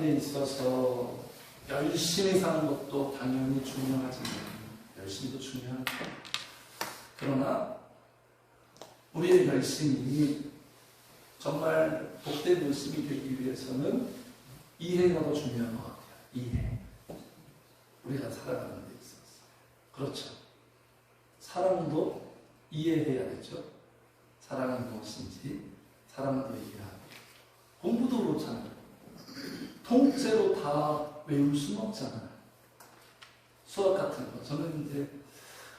인간관계에 있어서 열심히 사는 것도 당연히 중요하지만, 열심히도 중요하죠. 그러나 우리의 열심이 정말 복된 열심이 되기 위해서는 이해가 더 중요한 것 같아요. 이해. 우리가 살아가는 데 있어서. 그렇죠. 사랑도 이해해야 되죠. 사랑은 무엇인지 사랑도 이해하고. 공부도 그렇잖아요. 통째로 다 외울 수는 없잖아요. 수학 같은 거. 저는 이제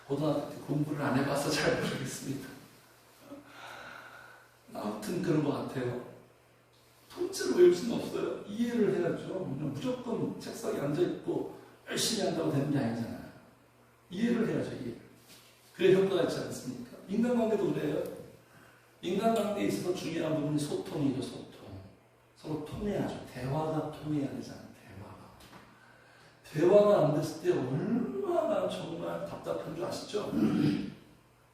고등학교 때 공부를 안 해봐서 잘 모르겠습니다. 아무튼 그런 것 같아요. 통째로 외울 수는 없어요. 이해를 해야죠. 무조건 책상에 앉아있고 열심히 한다고 되는 게 아니잖아요. 이해를 해야죠. 이해. 그래 효과가 있지 않습니까? 인간관계도 그래요. 인간관계에 있어서 중요한 부분이 소통이죠. 소통. 서로 통해야죠. 대화가 통해야 되잖아요. 대화가 안 됐을 때 얼마나 정말 답답한 줄 아시죠?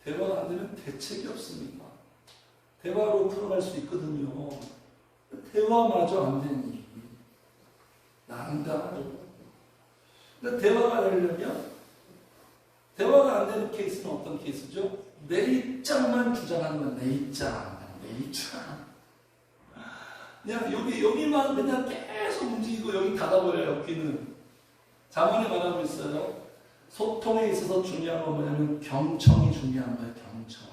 대화가 안 되면 대책이 없습니다. 대화로 풀어갈 수 있거든요. 대화마저 안 되니 난감하죠. 근데 대화가 되려면, 대화가 안 되는 케이스는 어떤 케이스죠? 내 입장만 주장하는 건 내 입장. 그냥 여기만 그냥 계속 움직이고 여기 닫아버려요. 여기는. 자문에 말하고 있어요. 소통에 있어서 중요한 건 뭐냐면 경청이 중요한 거예요. 경청.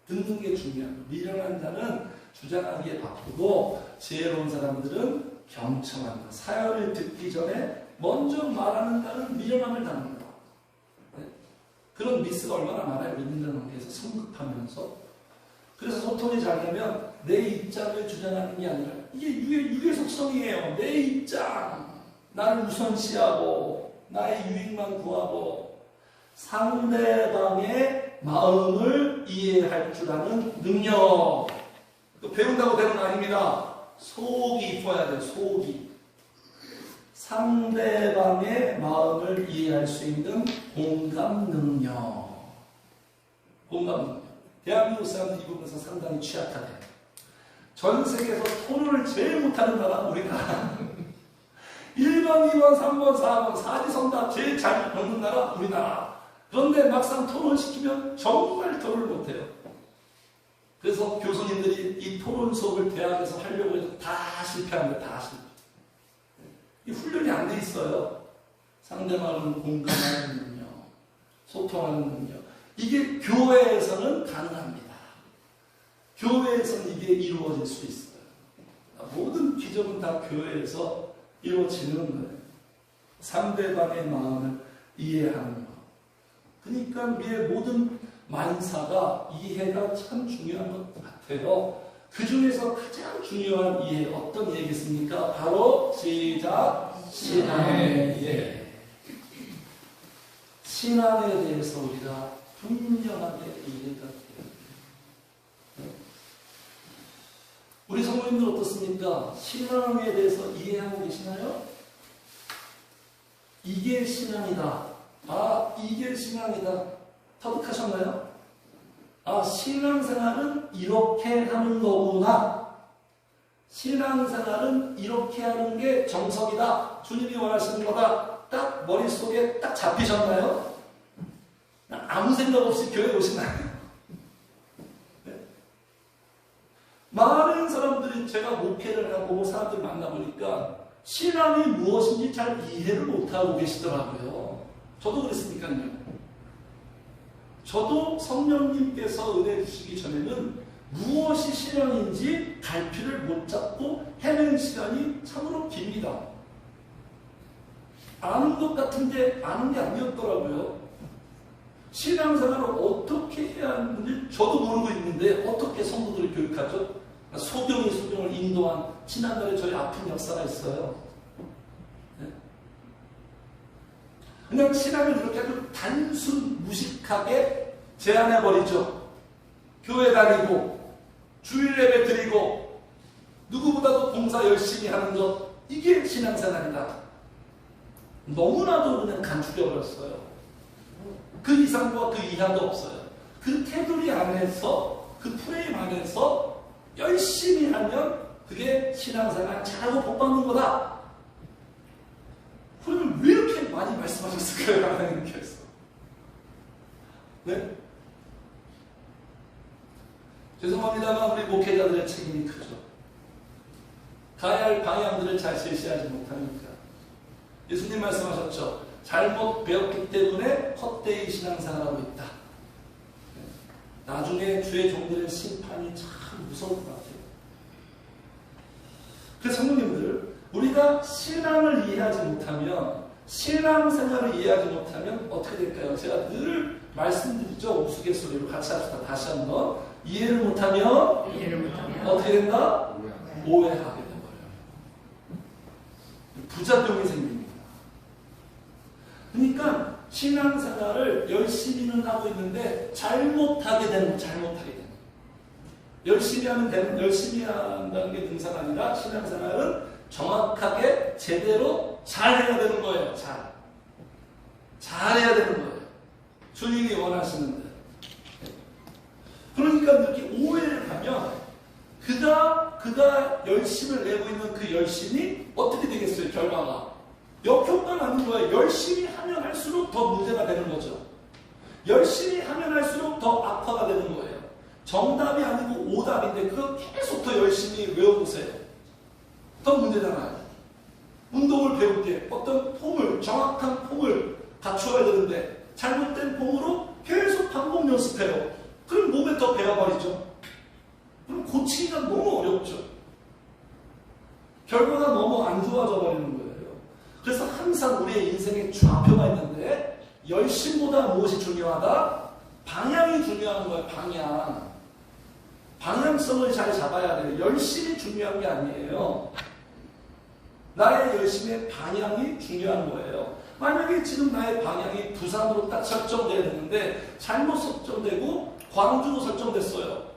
듣는 게 중요한 거예요. 미련한 자는 주장하기에 바쁘고 지혜로운 사람들은 경청한다. 사연을 듣기 전에 먼저 말하는 자는 미련함을 담는다. 네? 그런 미스가 얼마나 많아요. 믿는 관계에서 성급하면서. 그래서 소통이 잘 되면 내 입장을 주장하는 게 아니라 이게 유의 속성이에요. 내 입장. 나를 우선시하고 나의 유익만 구하고 상대방의 마음을 이해할 줄 아는 능력. 배운다고 되는 거 아닙니다. 속이 있어야 돼요. 속이. 상대방의 마음을 이해할 수 있는 공감 능력. 공감 능력. 대한민국 사람들 이 부분에서 상당히 취약하대요. 전 세계에서 토론을 제일 못하는 나라는 우리나라. 1번, 2번, 3번, 4번, 사지선답 제일 잘 먹는 나라 우리나라. 그런데 막상 토론시키면 정말 토론을 못해요. 그래서 교수님들이 이 토론 수업을 대학에서 하려고 해도 다 실패합니다. 다 실패. 이 훈련이 안 돼 있어요. 상대방을 공감하는 능력, 소통하는 능력. 이게 교회에서는 가능합니다. 교회에서는 이게 이루어질 수 있어요. 모든 기적은 다 교회에서 이루어지는 거예요. 상대방의 마음을 이해하는 것. 그러니까 우리의 모든 만사가 이해가 참 중요한 것 같아요. 그 중에서 가장 중요한 이해, 어떤 이해겠습니까? 바로 시작! 신앙의 이해. 신앙에 대해서 우리가 분명하게 이해가 돼요. 우리 성도님들 어떻습니까? 신앙에 대해서 이해하고 계시나요? 이게 신앙이다. 아, 이게 신앙이다. 터득하셨나요? 아, 신앙생활은 이렇게 하는 거구나. 신앙생활은 이렇게 하는 게 정석이다. 주님이 원하시는 거다. 딱 머릿속에 딱 잡히셨나요? 아무 생각 없이 교회 오시나요? 네? 많은 사람들이 제가 목회를 하고 사람들 만나보니까 신앙이 무엇인지 잘 이해를 못하고 계시더라고요. 저도 그랬으니까요. 저도 성령님께서 은혜 주시기 전에는 무엇이 신앙인지 갈피를 못 잡고 헤매는 시간이 참으로 깁니다. 아는 것 같은데 아는 게 아니었더라고요. 신앙생활을 어떻게 해야 하는지 저도 모르고 있는데 어떻게 성도들을 교육하죠? 소경이 소경을 인도한 지난달에 저희 아픈 역사가 있어요. 네? 그냥 신앙을 이렇게 아주 단순 무식하게 제안해버리죠. 교회 다니고 주일 예배 드리고 누구보다도 봉사 열심히 하는 것, 이게 신앙생활이다. 너무나도 그냥 간추려버렸어요. 그 이상과 그 이하도 없어요. 그 테두리 안에서, 그 프레임 안에서 열심히 하면 그게 신앙생활 잘하고 복받는 거다. 그러면 왜 이렇게 많이 말씀하셨을까요? 하나님께서. 네? 죄송합니다만 우리 목회자들의 책임이 크죠. 가야 할 방향들을 잘 제시하지 못하니까. 예수님 말씀하셨죠. 잘못 배웠기 때문에 헛되이 신앙생활하고 있다. 나중에 주의 종들의 심판이 참 무서울 것 같아요. 그래서 성도님들, 우리가 신앙을 이해하지 못하면, 신앙생활을 이해하지 못하면 어떻게 될까요? 제가 늘 말씀드리죠. 우스갯소리로 같이 합시다. 다시 한번. 이해를 못하면 어떻게 된다? 오해하게 돼버려요. 부작용이 생깁니다. 그러니까 신앙생활을 열심히는 하고 있는데 잘못하게 되는 거예요. 잘못하게 되는 거예요. 열심히 한다는 게 능사가 아니라 신앙생활은 정확하게 제대로 잘해야 되는 거예요. 잘해야 되는 거예요. 주님이 원하시는데. 그러니까 이렇게 오해를 하면 그가 열심을 내고 있는 그 열심이 어떻게 되겠어요? 결과가 역효과가 나는 거예요. 열심히 하면 할수록 더 문제가 되는 거죠. 열심히 하면 할수록 더 악화가 되는 거예요. 정답이 아니고 오답인데 그거 계속 더 열심히 외워보세요. 더 문제잖아요. 운동을 배울 때 어떤 폼을, 정확한 폼을 갖추어야 되는데 잘못된 폼으로 계속 반복 연습해요. 그럼 몸에 더 배워버리죠. 그럼 고치기가 너무 어렵죠. 결과가 너무 안 좋아져 버리는 거예요. 그래서 항상 우리의 인생에 좌표가 있는데 열심보다 무엇이 중요하다? 방향이 중요한 거예요. 방향성을 잘 잡아야 돼요. 열심이 중요한 게 아니에요. 나의 열심의 방향이 중요한 거예요. 만약에 지금 나의 방향이 부산으로 딱 설정되어야 되는데 잘못 설정되고 광주로 설정됐어요.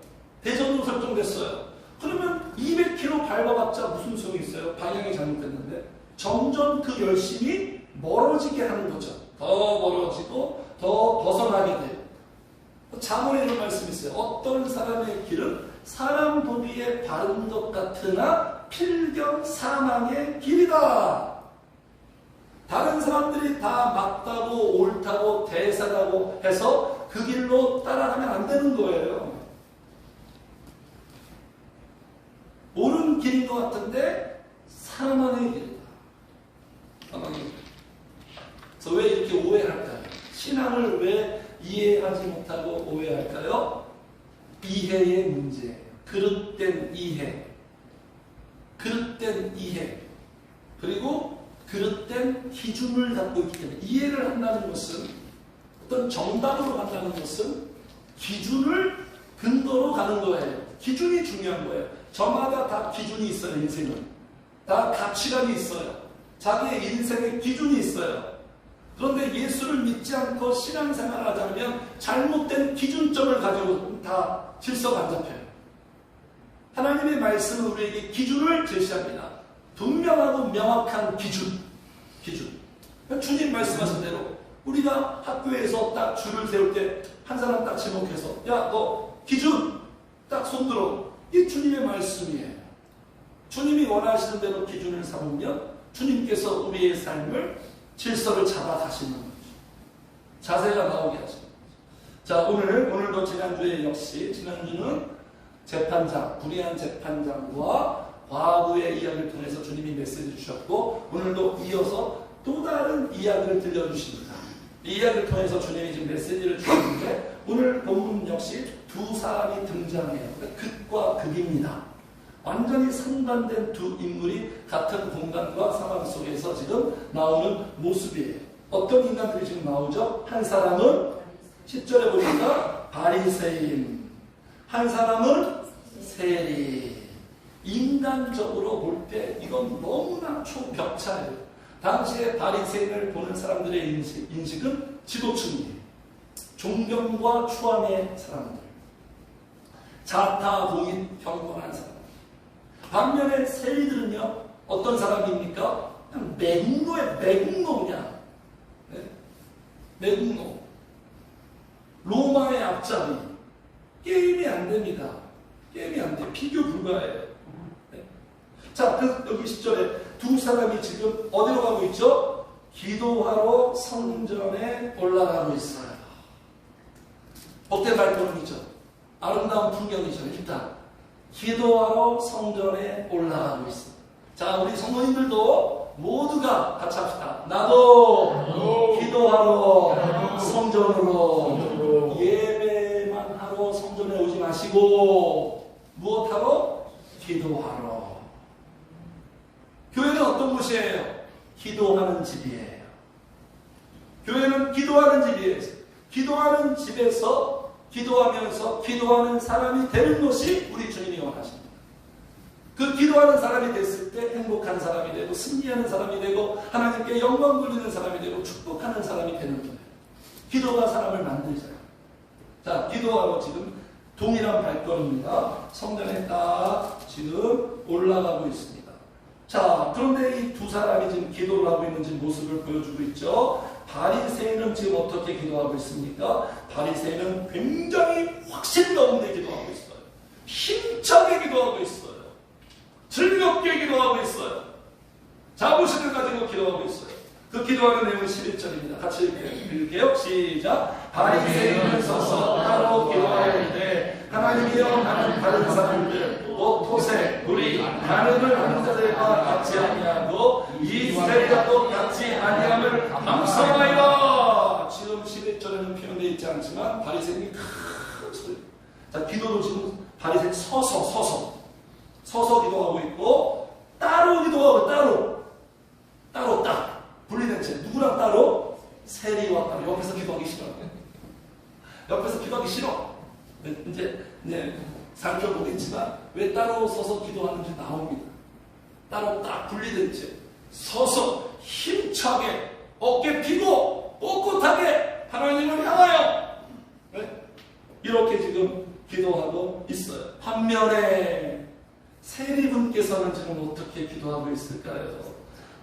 대전으로 설정됐어요. 그러면 200km 밟아봤자 무슨 소용이 있어요? 방향이 잘못됐는데. 점점 그 열심이 멀어지게 하는 거죠. 더 멀어지고 더 벗어나게 돼요. 잠언에 이런 말씀이 있어요. 어떤 사람의 길은 사람 보기에 바른 것 같으나 필경 사망의 길이다. 다른 사람들이 다 맞다고 옳다고 대사라고 해서 그 길로 따라가면 안 되는 거예요. 옳은 길인 것 같은데 사망의 길이다. 사망의 길. 그래서 왜 이렇게 오해할까요? 신앙을 왜 이해하지 못하고 오해할까요? 이해의 문제예요. 그릇된 이해. 그리고 그릇된 기준을 갖고 있기 때문에 이해를 한다는 것은 어떤 정답으로 간다는 것은 기준을 근거로 가는 거예요. 기준이 중요한 거예요. 저마다 다 기준이 있어요. 인생은 다 가치관이 있어요. 자기의 인생의 기준이 있어요. 그런데 예수를 믿지 않고 신앙생활을 하자면 잘못된 기준점을 가지고 다 질서가 안 잡혀요. 하나님의 말씀은 우리에게 기준을 제시합니다. 분명하고 명확한 기준. 주님 말씀하신 대로 우리가 학교에서 딱 줄을 세울 때 한 사람 딱 지목해서 야, 너 기준 딱 손들어. 이게 주님의 말씀이에요. 주님이 원하시는 대로 기준을 삼으면 주님께서 우리의 삶을 질서를 잡아 가시는 거죠. 자세가 나오게 하시는 거죠. 자, 오늘도 지난주에 역시 지난주는 재판장, 불의한 재판장과 과거의 이야기를 통해서 주님이 메시지 주셨고 오늘도 이어서 또 다른 이야기를 들려주십니다. 이 이야기를 통해서 주님이 지금 메시지를 주셨는데 오늘 본문 역시 두 사람이 등장해요. 극과 극입니다. 완전히 상반된 두 인물이 같은 공간과 상황 속에서 지금 나오는 모습이에요. 어떤 인간들이 지금 나오죠? 한 사람은 10절에 보니까 바리새인, 한 사람은 세리. 인간적으로 볼 때 이건 너무나 초격차예요. 당시에 바리새인을 보는 사람들의 인식은 지도층이에요. 존경과 추함의 사람들, 자타공인 경건한 사람. 반면에 세리들은요, 어떤 사람입니까? 그냥 매국노 그냥. 네? 매국노. 로마의 앞잡이. 게임이 안 됩니다. 게임이 안 돼. 비교 불가해요. 네? 자, 그 여기 10절에 두 사람이 지금 어디로 가고 있죠? 기도하러 성전에 올라가고 있어요. 복된 발걸음이죠. 아름다운 풍경이죠. 일단 기도하러 성전에 올라가고 있어요. 자, 우리 성도님들도 모두가 같이 합시다. 나도 기도하러 성전으로 예배만 하러 성전에 오지 마시고 무엇하러? 기도하러. 교회는 어떤 곳이에요? 기도하는 집이에요. 교회는 기도하는 집이에요. 기도하는 집에서 기도하면서 기도하는 사람이 되는 것이 우리 주님이 원하십니다. 그 기도하는 사람이 됐을 때 행복한 사람이 되고 승리하는 사람이 되고 하나님께 영광 돌리는 사람이 되고 축복하는 사람이 되는 거예요. 기도가 사람을 만들잖아요. 자, 기도하고 지금 동일한 발걸음입니다. 성전에 딱 지금 올라가고 있습니다. 자, 그런데 이 두 사람이 지금 기도를 하고 있는 지금 모습을 보여주고 있죠. 바리새인은 지금 어떻게 기도하고 있습니까? 바리새인은 굉장히 확신 가운데 기도하고 있어요. 힘차게 기도하고 있어요. 즐겁게 기도하고 있어요. 자부심을 가지고 기도하고 있어요. 그 기도하는 내용은 11절입니다. 같이 읽을게요. 시작. 바리새인은 서서 따로 기도하였는데 하나님이여 나는 다른 사람들 또 토색, 우리 가늠을 하는 자들과 같이 아니하고 이스라엘과도 같이 아니함을 감사하여. 지금 11절에는 표현되어 있지 않지만 바리새인이 큰 소리. 자, 기도도 지금 바리새인 서서 기도하고 있고 따로 기도하고 따로 딱 분리된 채 누구랑 따로? 세리와 따로. 옆에서 기도하기 싫어. 옆에서 기도하기 싫어. 이제 살펴보겠지만 왜 따로 서서 기도하는지 나옵니다. 따로 딱 분리된 채 서서 힘차게 어깨 피고 꼿꼿하게 하나님을 향하여 이렇게 지금 기도하고 있어요. 반면에 세리분께서는 지금 어떻게 기도하고 있을까요?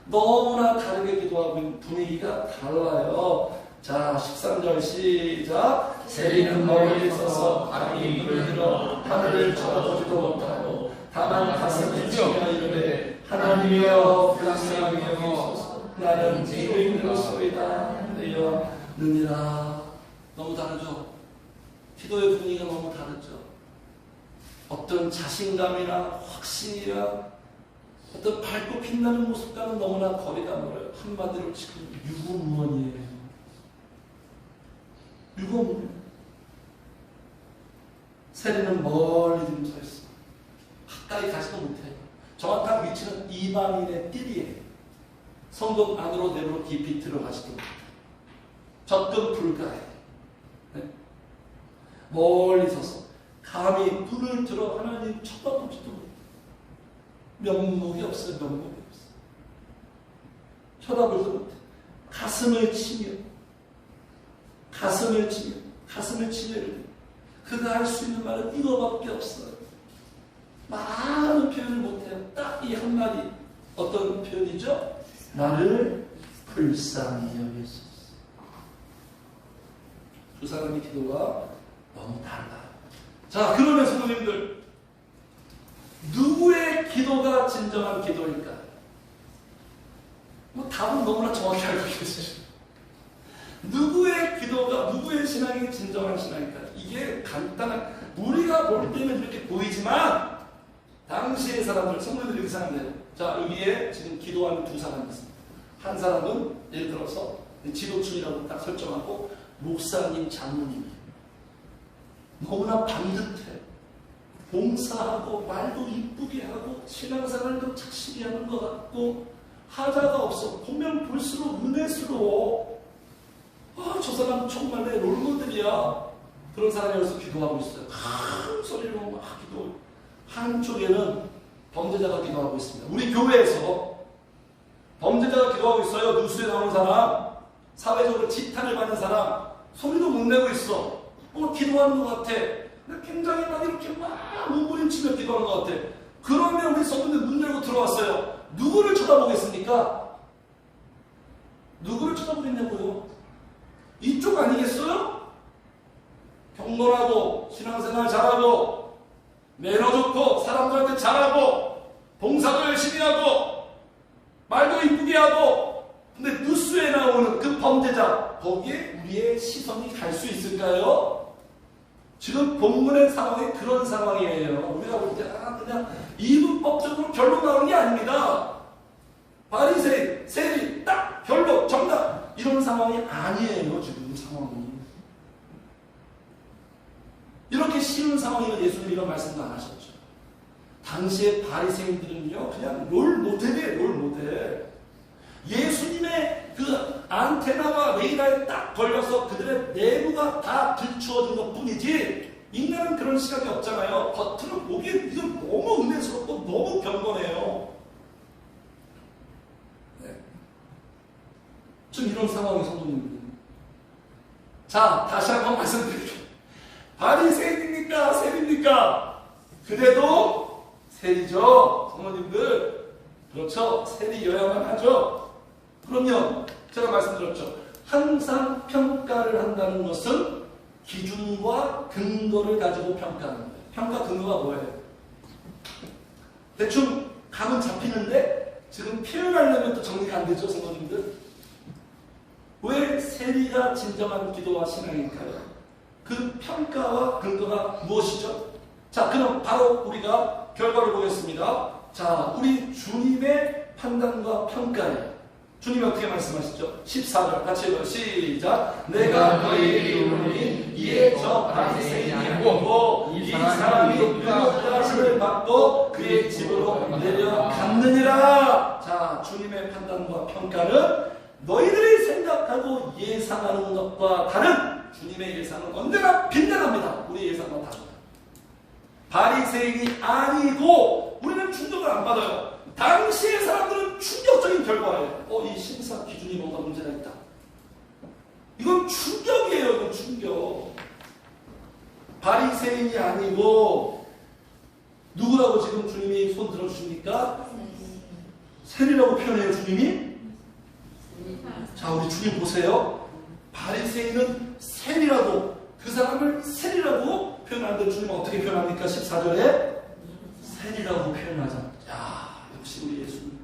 너무나 다르게 기도하고 있는 분위기가 달라요. 자, 13절 시작. 세리는 멀리 서서 감히 입을 들어 하늘을 쳐다보지도 못하고 다만 가슴을 치며 이르되 하나님이여 불쌍히 여기소서. 나는 죄인이로소이다. 되었느니라. 너무 다르죠? 기도의 분위기가 너무 다르죠? 어떤 자신감이나 확신이나 어떤 밝고 빛나는 모습과는 너무나 거리가 멀어요. 한마디로 지금 유구무원이에요. 유구무원. 세리는 멀리 좀 서 있어. 가까이 가지도 못해요. 정확한 위치는 이방인의 띠리에요. 성벽 안으로 내부로 깊이 들어가지도 못해요. 접근 불가해요. 네? 멀리 서서 감히 눈을 들어 하나님 쳐다보지도 못해요. 면목이 없어요. 면목이 없어요. 쳐다보지도 못해요. 가슴을 치며 그가 할 수 있는 말은 이거밖에 없어요. 많은 표현을 못해요. 딱 이 한마디. 어떤 표현이죠? 나를 불쌍히 여기소서. 두 사람의 기도가 너무 달라요. 자, 그러면 성도님들, 누구의 기도가 진정한 기도일까요? 답은 너무나 정확히 알고 계시죠. 누구의 기도가, 누구의 신앙이 진정한 신앙일까요? 이게 간단한, 우리가 볼 때는 이렇게 보이지만 당시의 사람들, 성도님들 이렇게 생각해요. 자, 여기에 지금 기도하는 두 사람이 있습니다. 한 사람은 예를 들어서 지도층이라고 딱 설정하고 목사님, 장로님이에요. 너무나 반듯해. 봉사하고 말도 이쁘게 하고 신앙생활도 착실히 하는 것 같고 하자가 없어. 보면 볼수록 은혜스러워. 저 사람 정말 내 롤모델이야. 그런 사람이 여기서 기도하고 있어요. 큰 소리로 막 기도. 한쪽에는 범죄자가 기도하고 있습니다. 우리 교회에서 범죄자가 기도하고 있어요. 뉴스에 나오는 사람, 사회적으로 지탄을 받는 사람, 소리도 못 내고 있어. 기도하는 것 같아. 굉장히 막 이렇게 막 몸부림치며 기도하는 것 같아. 그러면 우리 성도들 문 열고 들어왔어요. 누구를 쳐다보겠습니까? 누구를 쳐다보겠냐고요? 이쪽 아니겠어요? 경건하고 신앙생활 잘하고 매너 좋고 사람들한테 잘하고 봉사도 열심히 하고 말도 이쁘게 하고, 근데 뉴스에 나오는 그 범죄자, 거기에 우리의 시선이 갈 수 있을까요? 지금 본문의 상황이 그런 상황이에요. 우리가 볼 때 그냥 이분법적으로 결론 나오는 게 아닙니다. 바리새인, 세리, 딱 결론, 정답, 이런 상황이 아니에요. 지금 상황이 이렇게 쉬운 상황이면 예수님 이런 말씀도 안 하셨죠. 당시의 바리새인들은요, 그냥 롤 모델이에요. 롤 모델. 예수님의 그 안테나와 레이더에 딱 걸려서 그들의 내부가 다 들추어진 것 뿐이지, 인간은 그런 시각이 없잖아요. 겉으로 보기엔 이건 너무 은혜스럽고 너무 경건해요. 네. 좀 이런 상황이 성도님들. 자, 다시 한번 말씀드릴게요. 바리새인입니까? 세리입니까? 그래도 세리죠. 성도님들. 그렇죠. 세리여야만 하죠. 그러면 제가 말씀드렸죠. 항상 평가를 한다는 것은 기준과 근거를 가지고 평가하는 거예요. 평가 근거가 뭐예요? 대충 감은 잡히는데 지금 표현하려면 또 정리가 안 되죠, 성도님들? 왜 세리가 진정한 기도와 신앙일까요? 그 평가와 근거가 무엇이죠? 자, 그럼 바로 우리가 결과를 보겠습니다. 자, 우리 주님의 판단과 평가예요. 주님이 어떻게 말씀하시죠? 14절 같이 읽어요. 시작. 내가 너희에게 이르노니 이에 저 바리새인이 아니고 이 사람이 유혹하심을 받고 그의 집으로 내려갔느니라. 자, 주님의 판단과 평가는 너희들이 생각하고 예상하는 것과 다른 주님의 예상은 언제나 빈번합니다. 우리의 예상과 다릅니다. 바리새인이 아니고 우리는 충격을 안 받아요. 당시의 사람들은 충격적인 결과예요. 이 심사 기준이 뭔가 문제가 있다. 이건 충격이에요. 이건 충격. 바리새인이 아니고 누구라고 지금 주님이 손 들어주십니까? 세리라고 표현해요. 주님이. 자, 우리 주님 보세요. 바리새인은 세리라고, 그 사람을 세리라고 표현하는데 주님은 어떻게 표현합니까? 14절에 세리라고 표현하잖아요. 야, 역시 우리 예수님.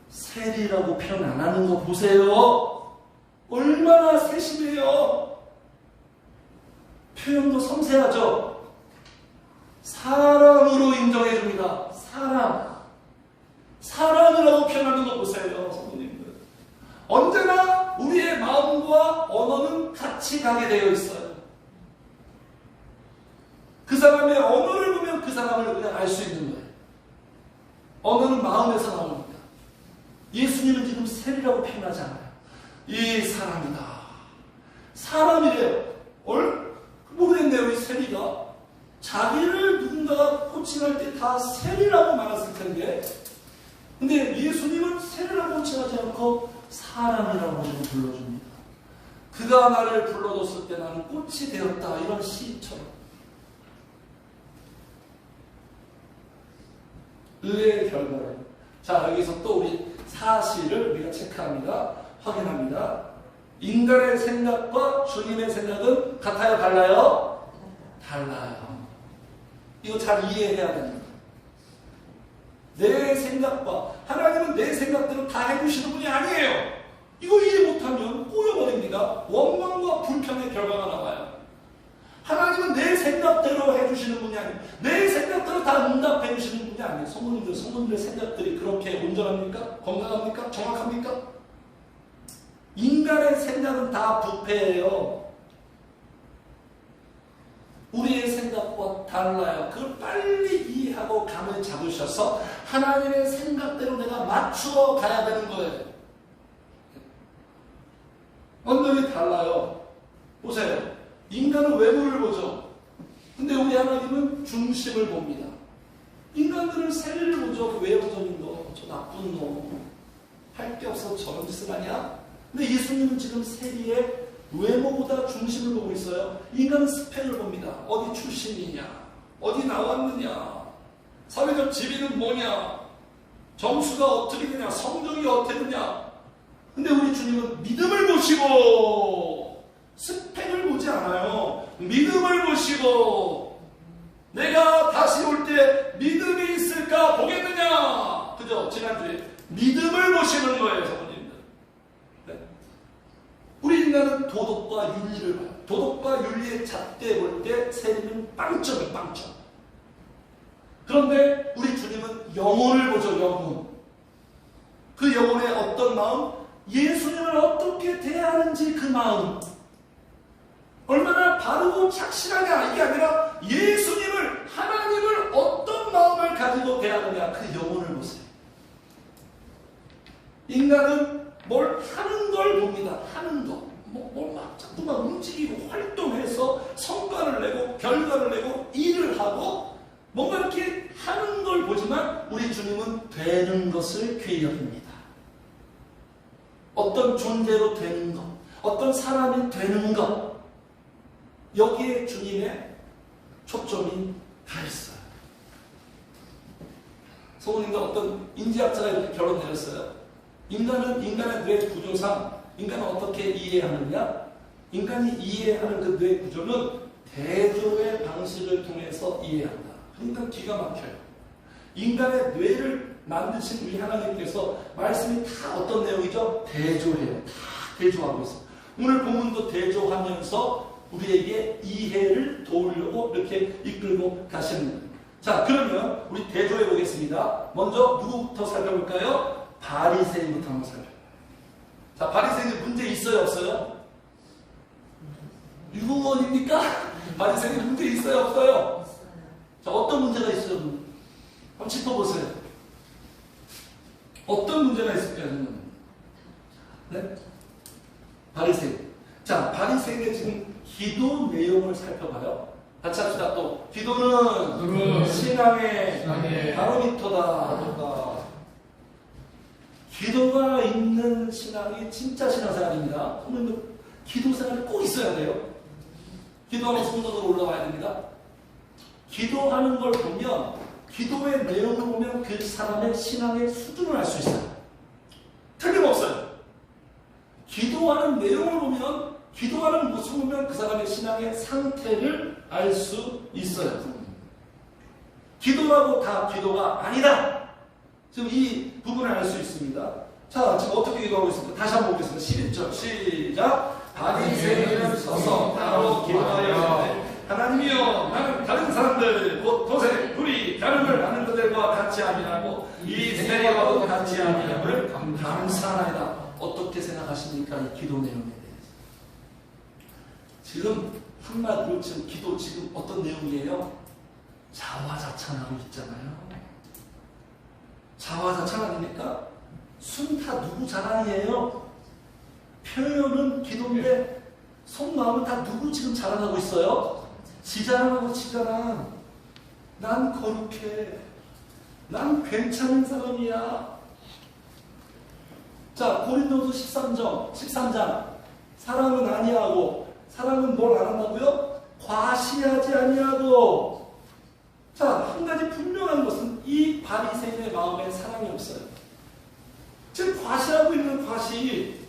세리라고 표현 안 하는 거 보세요. 얼마나 세심해요. 표현도 섬세하죠. 사람으로 인정해 줍니다. 사람이라고 표현하는 거 보세요, 성도님들. 언제나 우리의 마음과 언어는 같이 가게 되어 있어요. 그 사람의 언어를 보면 그 사람을 그냥 알 수 있는 거예요. 언어는 마음에서 나옵니다. 예수님은 지금 세리라고 표현하지 않아요. 이 사람이다. 사람이래요. 모르겠네요, 이 세리가. 자기를 누군가가 코칭할 때 다 세리라고 말했을 텐데, 근데 예수님은 세리라고 코칭하지 않고 사람이라고 불러줍니다. 그가 나를 불러줬을 때 나는 꽃이 되었다. 이런 시처럼. 의의 결과예요. 자, 여기서 또 우리 사실을 우리가 체크합니다. 확인합니다. 인간의 생각과 주님의 생각은 같아요? 달라요? 달라요. 이거 잘 이해해야 됩니다. 내 생각과 하나님은 내 생각대로 다 해주시는 분이 아니에요. 이거 이해 못하면 꼬여버립니다. 원망과 불평의 결과가 나와요. 하나님은 내 생각대로 해주시는 분이 아니에요. 내 생각대로 다 응답해 주시는 분이 아니에요. 성도님들의 생각들이 그렇게 온전합니까? 건강합니까? 정확합니까? 인간의 생각은 다 부패예요. 우리의 생각과 달라요. 그걸 빨리 이해하고 감을 잡으셔서 하나님의 생각대로 내가 맞추어 가야 되는 거예요. 완전히 달라요. 보세요. 인간은 외모를 보죠. 근데 우리 하나님은 중심을 봅니다. 인간들은 세리를 보죠. 그 외모적인 거, 저 나쁜 놈, 할 게 없어 저런 짓을 하냐? 근데 예수님은 지금 세리의 외모보다 중심을 보고 있어요. 인간은 스펙을 봅니다. 어디 출신이냐, 어디 나왔느냐, 사회적 지위는 뭐냐, 점수가 어떻게 되냐, 성적이 어떻게 되냐. 근데 우리 주님은 믿음을 보시고 스펙을 보지 않아요. 믿음을 보시고 내가 다시 올 때 믿음이 있을 있으니까 보겠느냐. 그죠? 지난주에 믿음을 보시는 거예요, 성도님들. 네. 우리 인간은 도덕과 윤리를 봐요. 도덕과 윤리의 잣대 볼 때 세리는 빵점이에요, 빵점. 그런데 우리 주님은 영혼을 보죠, 영혼. 그 영혼의 어떤 마음, 예수님을 어떻게 대하는지 그 마음, 얼마나 바르고 착실하냐, 이게 아니라 예수님을, 하나님을 어떤 마음을 가지고 대하느냐, 그 영혼을 보세요. 인간은 뭘 하는 걸 봅니다. 하는 거. 뭘 막 자꾸만 움직이고 활동해서 성과를 내고 결과를 내고 일을 하고 뭔가 이렇게 하는 걸 보지만 우리 주님은 되는 것을 귀히 여깁니다. 어떤 존재로 되는 것, 어떤 사람이 되는 것, 여기에 주님의 초점이 다 있어요. 성우님과 어떤 인지학자가 이렇게 결론 내렸어요. 인간은 인간의 뇌 구조상 인간은 어떻게 이해하느냐? 인간이 이해하는 그 뇌 구조는 대조의 방식을 통해서 이해한다. 그러니까 기가 막혀요. 인간의 뇌를 만드신 우리 하나님께서 말씀이 다 어떤 내용이죠? 대조해요. 다 대조하고 있어요. 오늘 본문도 대조하면서 우리에게 이해를 도우려고 이렇게 이끌고 가시는 거예요. 자, 그러면 우리 대조해 보겠습니다. 먼저 누구부터 살펴볼까요? 바리새인부터 한번 살펴볼까요? 자, 바리새인은 문제 있어요, 없어요? 유구원입니까? 바리새인은 문제 있어요, 없어요? 자, 어떤 문제가 있어요? 한번 짚어보세요. 어떤 문제가 있을까요? 네? 바리새인. 자, 바리새인의 지금 기도 내용을 살펴봐요. 같이 합시다. 또 기도는 신앙의 바로미터다. 기도가 있는 신앙이 진짜 신앙생활입니다. 오늘 기도 생활이 꼭 있어야 돼요. 기도하는 성도로 올라와야 됩니다. 기도하는 걸 보면, 기도의 내용을 보면 그 사람의 신앙의 수준을 알 수 있어요. 틀림없어요. 기도하는 내용을 보면, 기도하는 모습을 보면 그 사람의 신앙의 상태를 알 수 있어요. 기도라고 다 기도가 아니다. 지금 이 부분을 알 수 있습니다. 자, 지금 어떻게 기도하고 있습니까? 다시 한번 보겠습니다. 11절 시작. 바리새인은 서서 따로 기도하여 하나님이여, 나는 다른 사람들 곧 도색, 불의, 가늠을 하는 그들과 같이 아니하고 이 세리와도 같이 아니함을 감사하나이다. 어떻게 생각하십니까? 이 기도 내용에 대해서. 지금 한마디로 지금 기도 지금 어떤 내용이에요? 자화자찬하고 있잖아요. 자화자찬 아닙니까? 순 다 누구 자랑이에요? 표현은 기도인데 속마음은 다 누구 지금 자랑하고 있어요? 지 자랑하고 지 자랑. 난 거룩해. 난 괜찮은 사람이야. 자, 고린도서 13장. 사랑은 아니하고, 사랑은 뭘 안 한다고요? 과시하지 아니하고. 자, 한 가지 분명한 것은 이 바리새인의 마음에 사랑이 없어요. 지금 과시하고 있는 과시.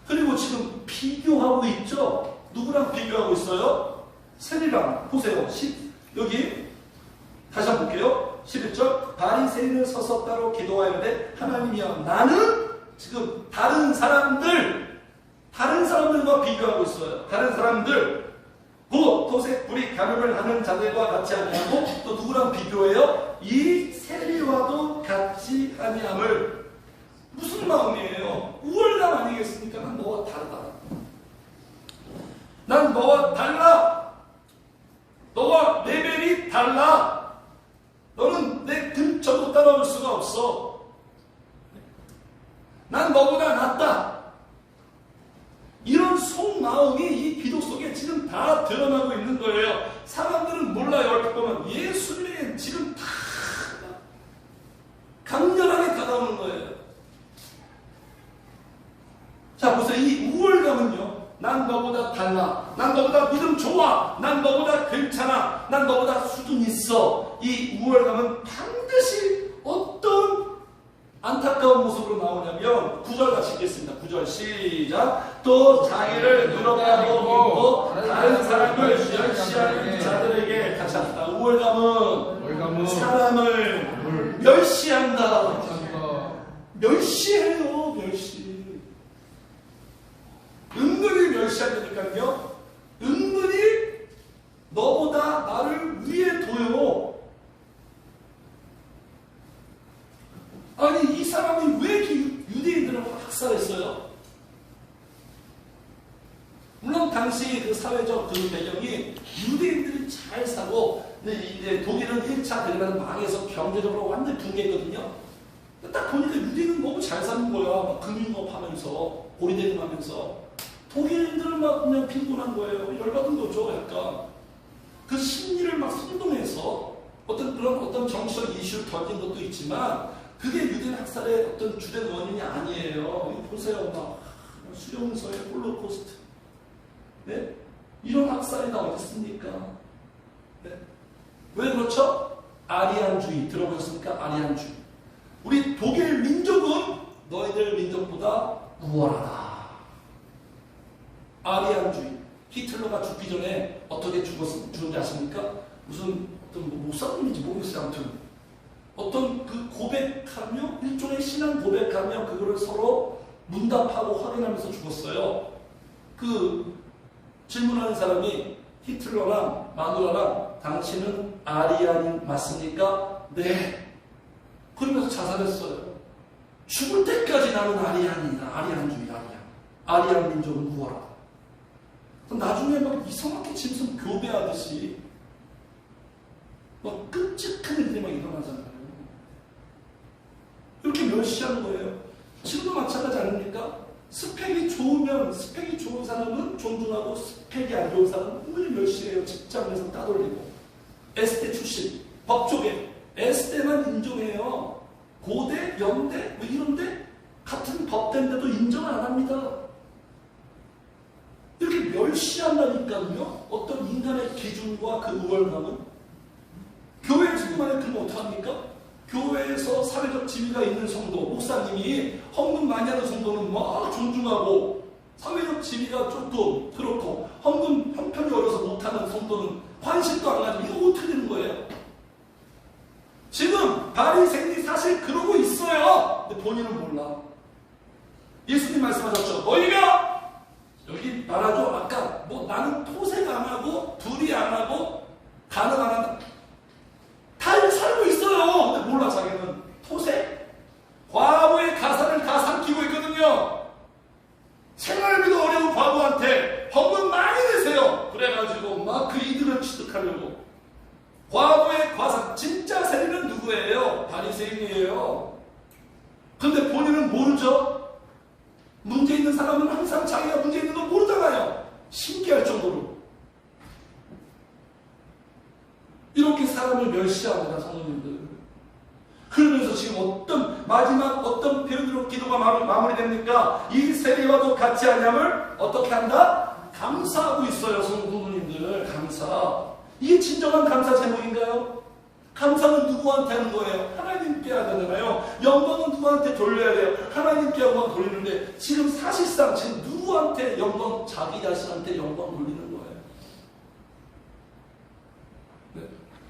그리고 지금 비교하고 있죠? 누구랑 비교하고 있어요? 세리랑. 보세요. 여기 다시 한번 볼게요. 11절. 바리새인은 서서 따로 기도하였는데 하나님이여, 나는 지금 다른 사람들과 비교하고 있어요. 다른 사람들. 곧 도색, 불의, 가늠을 하는 자들과 같이 아니하고, 또 누구랑 비교해요? 이 세리와도 같이 아니함을. 무슨 마음이에요? 우월감 아니겠습니까? 난 너와 다르다. 난 너와 달라. 너와 레벨이 달라. 너는 내 근처도 따라올 수가 없어. 난 너보다 낫다. 이런 속마음이 이 기도 속에 지금 다 드러나고 있는 거예요. 사람들은 몰라요. 얼핏 보면 예수님이 지금 다 강렬하게 다가오는 거예요. 자, 보세요. 이 우월감은요, 난 너보다 달라. 난 너보다 믿음 좋아. 난 너보다 괜찮아. 난 너보다 수준 있어. 이 우월감은 반드시 어떤 안타까운 모습으로 나오냐면 9절 같이 읽겠습니다. 9절 시작. 또 자기를 누룩하고 믿고 다른 사람을 멸시하는 자들에게 같이 합시다. 우월감은 사람을 멸시한다. 멸시해요, 멸시. 은근히 멸시한다니까요. 은근히 너보다 나를 위에 둬요. 아니, 이 사람이 왜 이렇게 유대인들을 학살했어요? 물론 당시 그 사회적 그 배경이 유대인들이 잘 사고, 이제 독일은 1차 대전에서 망해서 경제적으로 완전히 붕괴했거든요. 딱 보니까 유대인은 너무 잘 사는 거야. 막 금융업 하면서, 고리대금 하면서. 독일인들은 막 그냥 빈곤한 거예요. 열받은 거죠, 약간. 그 심리를 막 선동해서 어떤 정치적 이슈를 던진 것도 있지만, 그게 유대인 학살의 어떤 주된 원인이 아니에요. 이거 보세요. 막 수용소의 홀로코스트. 네? 이런 학살이 다 어디 있습니까? 네? 왜 그렇죠? 아리안주의. 들어보셨습니까? 아리안주의. 우리 독일 민족은 너희들 민족보다 우월하다. 아리안주의. 히틀러가 죽기 전에 어떻게 죽은지 아십니까? 무슨 어떤 목사님인지 모르겠어요. 아무튼 어떤 그 고백하며, 일종의 신앙 고백하며 그거를 서로 문답하고 확인하면서 죽었어요. 그 질문하는 사람이 히틀러랑 마누라랑 당신은 아리안인 맞습니까? 네. 그러면서 자살했어요. 죽을 때까지 나는 아리안이다. 아리안주의, 아리안 민족은 우월하다. 나중에 막 이상하게 짐승 교배하듯이 막 끔찍한 일들이 막 일어나잖아요. 이렇게 멸시하는 거예요. 지금도 마찬가지 아닙니까? 스펙이 좋으면, 스펙이 좋은 사람은 존중하고, 스펙이 안 좋은 사람은 은근히 멸시해요. 직장에서 따돌리고. S대 출신, 법조계, S대만 인정해요. 고대, 연대, 뭐 이런데 같은 법대인데도 인정 안 합니다. 이렇게 멸시한다니까요. 어떤 인간의 기준과 그 우월감은. 교회 지금 안에 그러면 어떡합니까? 교회에서 사회적 지위가 있는 성도, 목사님이 헌금 많이 하는 성도는 막 존중하고, 사회적 지위가 조금 그렇고 헌금 형편이 어려서 못하는 성도는 관심도 안 가지고, 이거 어떻게 되는 거예요? 지금 바리새인이 사실 그러고 있어요. 근데 본인은 몰라. 예수님 말씀하셨죠. 너희가 여기 말하죠. 아까 뭐 나는 토색 안 하고 불이 안 하고 가능 안 한다. 다 이렇게 살고 있어요. 근데 몰라. 자기는 토색, 과부의 가산을 다 삼키고 있거든요. 생활비도 어려운 과부한테 헌금 많이 내세요. 그래가지고 막 그 이득을 취득하려고. 과부의 과산, 진짜 세리는 누구예요? 바리새인이에요. 근데 본인은 모르죠. 문제 있는 사람은 항상 자기가 문제 있는 거 모르잖아요. 신기할 정도로. 이렇게 사람을 멸시합니다, 성도님들. 그러면서 지금 마지막 어떤 표현으로 기도가 마무리됩니까? 이 세리와도 같이 하냐을 어떻게 한다? 감사하고 있어요, 성도님들. 감사. 이게 진정한 감사 제목인가요? 감사는 누구한테 하는 거예요? 하나님께 하잖아요. 영광은 누구한테 돌려야 돼요? 하나님께 영광 돌리는데, 지금 사실상 지금 누구한테 영광, 자기 자신한테 영광 돌리는 거예요. 네.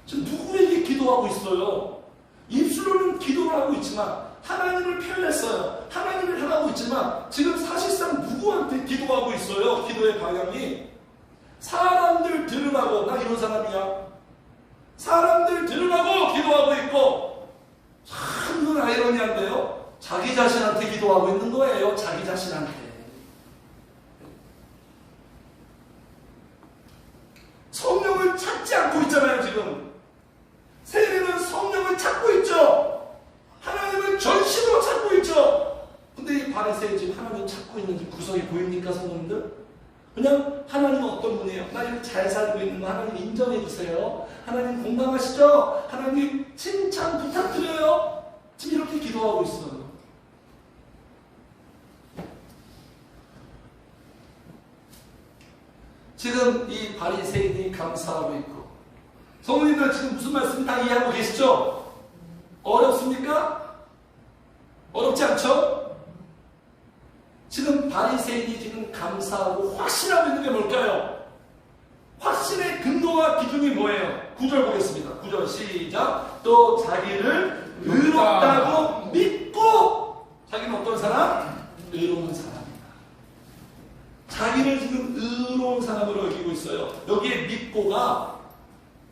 지금 누구에게 기도하고 있어요? 입술로는 기도를 하고 있지만 하나님을 표현했어요. 하나님을 향하고 있지만 지금 사실상 누구한테 기도하고 있어요? 기도의 방향이 사람들 들으라고. 나 이런 사람이야. 사람들 들으라고 기도하고 있고, 참 이건 아이러니한데요. 자기 자신한테 기도하고 있는 거예요. 자기 자신한테. 성령을 찾지 않고 있잖아요. 지금 세리는 성령을 찾고 있죠. 하나님을 전심으로 찾고 있죠. 근데 이 바리새인 지금 하나님을 찾고 있는지 구석이 보입니까, 성도님들? 그냥 하나님은 어떤 분이에요? 나 이렇게 잘 살고 있는 거 하나님 인정해 주세요. 하나님 공감하시죠? 하나님 칭찬 부탁드려요. 지금 이렇게 기도하고 있어요. 지금 이 바리새인이 감사하고 있고, 성도님들 지금 무슨 말씀 다 이해하고 계시죠? 어렵습니까? 어렵지 않죠? 지금 바리새인이 지금 감사하고 확신하고 있는 게 뭘까요? 확신의 근거와 기준이 뭐예요? 9절 보겠습니다. 9절 시작. 또 자기를 의롭다고 믿고. 자기는 어떤 사람? 의로운 사람이다. 자기를 지금 의로운 사람으로 여기고 있어요. 여기에 믿고가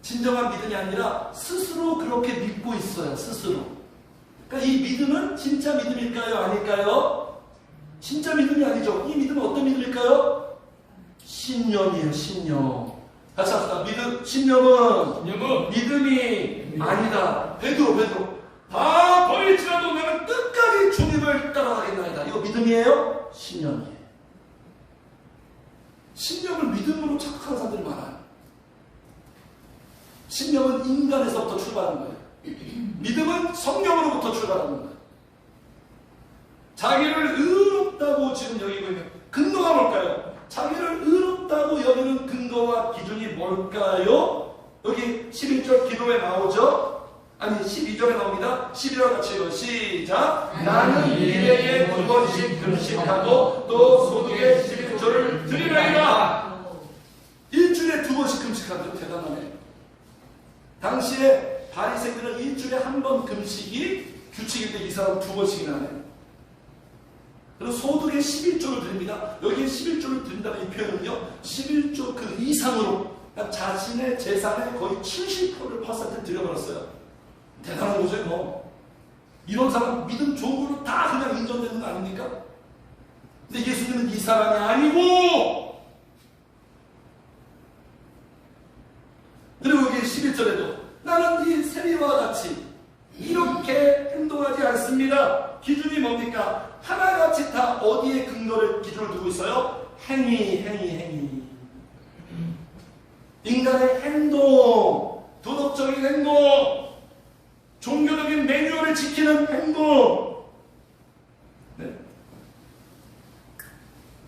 진정한 믿음이 아니라 스스로 그렇게 믿고 있어요. 스스로. 그러니까 이 믿음은 진짜 믿음일까요? 아닐까요? 진짜 믿음이 아니죠. 이 믿음은 어떤 믿음일까요? 신념이에요. 신념. 다시 합시다. 신념은 믿음이 아니다. 베드로 다 버릴지라도 나는 끝까지 주님을 따라가겠나이다. 이거 믿음이에요? 신념이에요. 신념을 믿음으로 착각하는 사람들이 많아요. 신념은 인간에서부터 출발하는 거예요. 믿음은 성령으로부터 출발하는 거예요. 자기를 의롭다고 지금 여기고 있는 근거가 뭘까요? 자기를 의롭다고 여기는 근거와 기준이 뭘까요? 여기 11절 기도에 나오죠? 아니 12절에 나옵니다. 11절 같이 읽어요. 시작. 나는 1회에 2번씩 금식하고 또 소득의 11조를 드리나이다. 일주일에 2번씩 금식하죠. 대단하네. 당시에 바리새인들은 일주일에 한 번 금식이 규칙인데 이 사람은 2번씩이나 하네요. 그리고 소득의 11조를 드립니다. 여기에 11조를 드린다는 이 표현은요, 11조 그 이상으로 자신의 재산의 거의 70%를 드려버렸어요. 대단한 거죠, 뭐. 이런 사람 믿음 좋은 걸로 다 그냥 인정되는 거 아닙니까? 근데 예수님은 이 사람이 아니고, 그리고 여기 11절에도 나는 이 세리와 같이 이렇게 행동하지 않습니다. 기준이 뭡니까? 하나같이 다 어디에 근거를 기준을 두고 있어요? 행위. 인간의 행동, 도덕적인 행동, 종교적인 매뉴얼을 지키는 행동. 네.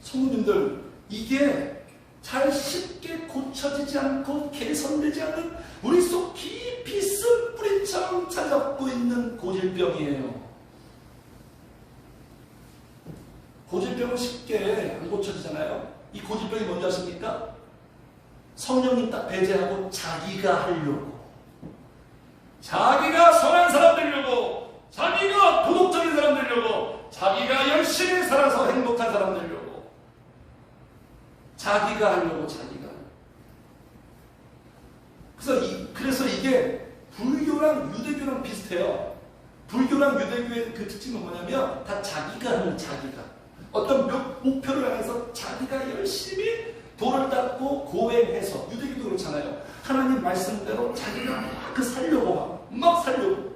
성도님들, 이게 잘 쉽게 고쳐지지 않고 개선되지 않는 우리 속 깊이 쓴 뿌리처럼 찾아갖고 있는 고질병이에요. 고질병은 쉽게 안 고쳐지잖아요. 이 고질병이 뭔지 아십니까? 성령님 딱 배제하고 자기가 하려고, 자기가 선한 사람 되려고, 자기가 도덕적인 사람 되려고, 자기가 열심히 살아서 행복한 사람 되려고, 자기가 하려고. 그래서 이게 불교랑 유대교랑 비슷해요. 불교랑 유대교의 그 특징은 뭐냐면 다 자기가 하는 자기가. 어떤 목표를 향해서 자기가 열심히 도를 닦고 고행해서. 유대교도 그렇잖아요. 하나님 말씀대로 자기가 막 살려고 막 살려고.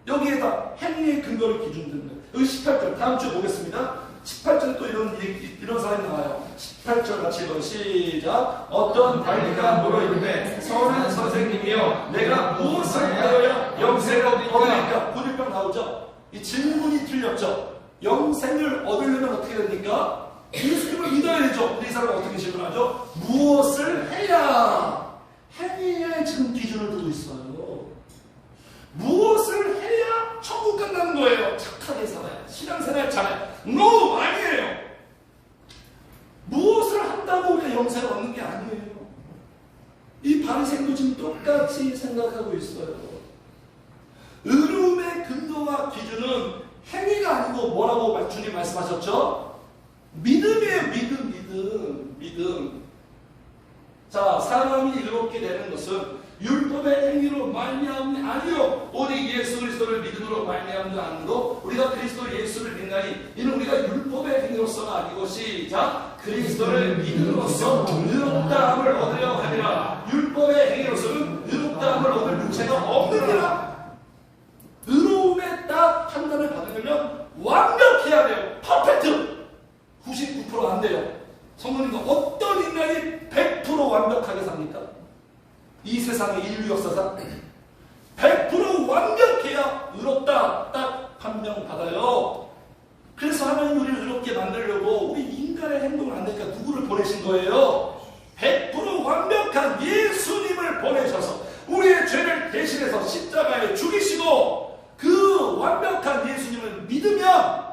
여기에다 행위의 근거를 기준 두는 거예요. 여기 18절 다음 주에 보겠습니다. 18절에 또 이런 사람이 나와요. 18절 같이 읽어. 시작. 어떤 관리가 물어이르되 선한 선생님이여 내가 무엇을 하여야 영생을 얻으리까? 고질병 나오죠. 이 질문이 틀렸죠. 영생을 얻으려면 어떻게 됩니까? 예수님을 믿어야 되죠. 이 사람은 어떻게 질문하죠? 무엇을 해야? 행위에 지금 기준을 두고 있어요. 무엇을 해야 천국 간다는 거예요? 착하게 살아야, 신앙생활 잘해. No! 아니에요. 무엇을 한다고 우리가 영생을 얻는 게 아니에요. 이 바리새인도 지금 똑같이 생각하고 있어요. 의로움의 근거와 기준은 행위가 아니고 뭐라고 주님 말씀하셨죠? 믿음이에요. 믿음. 자, 사람이 의롭게 되는 것은 율법의 행위로 말미암이 아니요 오직 예수 그리스도를 믿음으로 말미암도 아니고 우리가 그리스도 예수를 믿나니 이는 우리가 율법의 행위로서가 아니고 시작 그리스도를 믿음으로써 의롭다함을 얻으려 하니라. 율법의 행위로서는 의롭다함을 얻을 육체가 없느니라. 의로움에 딱 판단을 받으려면 완벽해야 돼요. 퍼펙트. 99% 안 돼요. 성도님과 어떤 인간이 100% 완벽하게 삽니까? 이 세상의 인류 역사상 100% 완벽해야 의롭다 딱 판명받아요. 그래서 하나님 우리를 의롭게 만들려고 우리 인간의 행동을 안 되니까 누구를 보내신 거예요? 100% 완벽한 예수님을 보내셔서 우리의 죄를 대신해서 십자가에 죽이시고 그 완벽한 예수님을 믿으면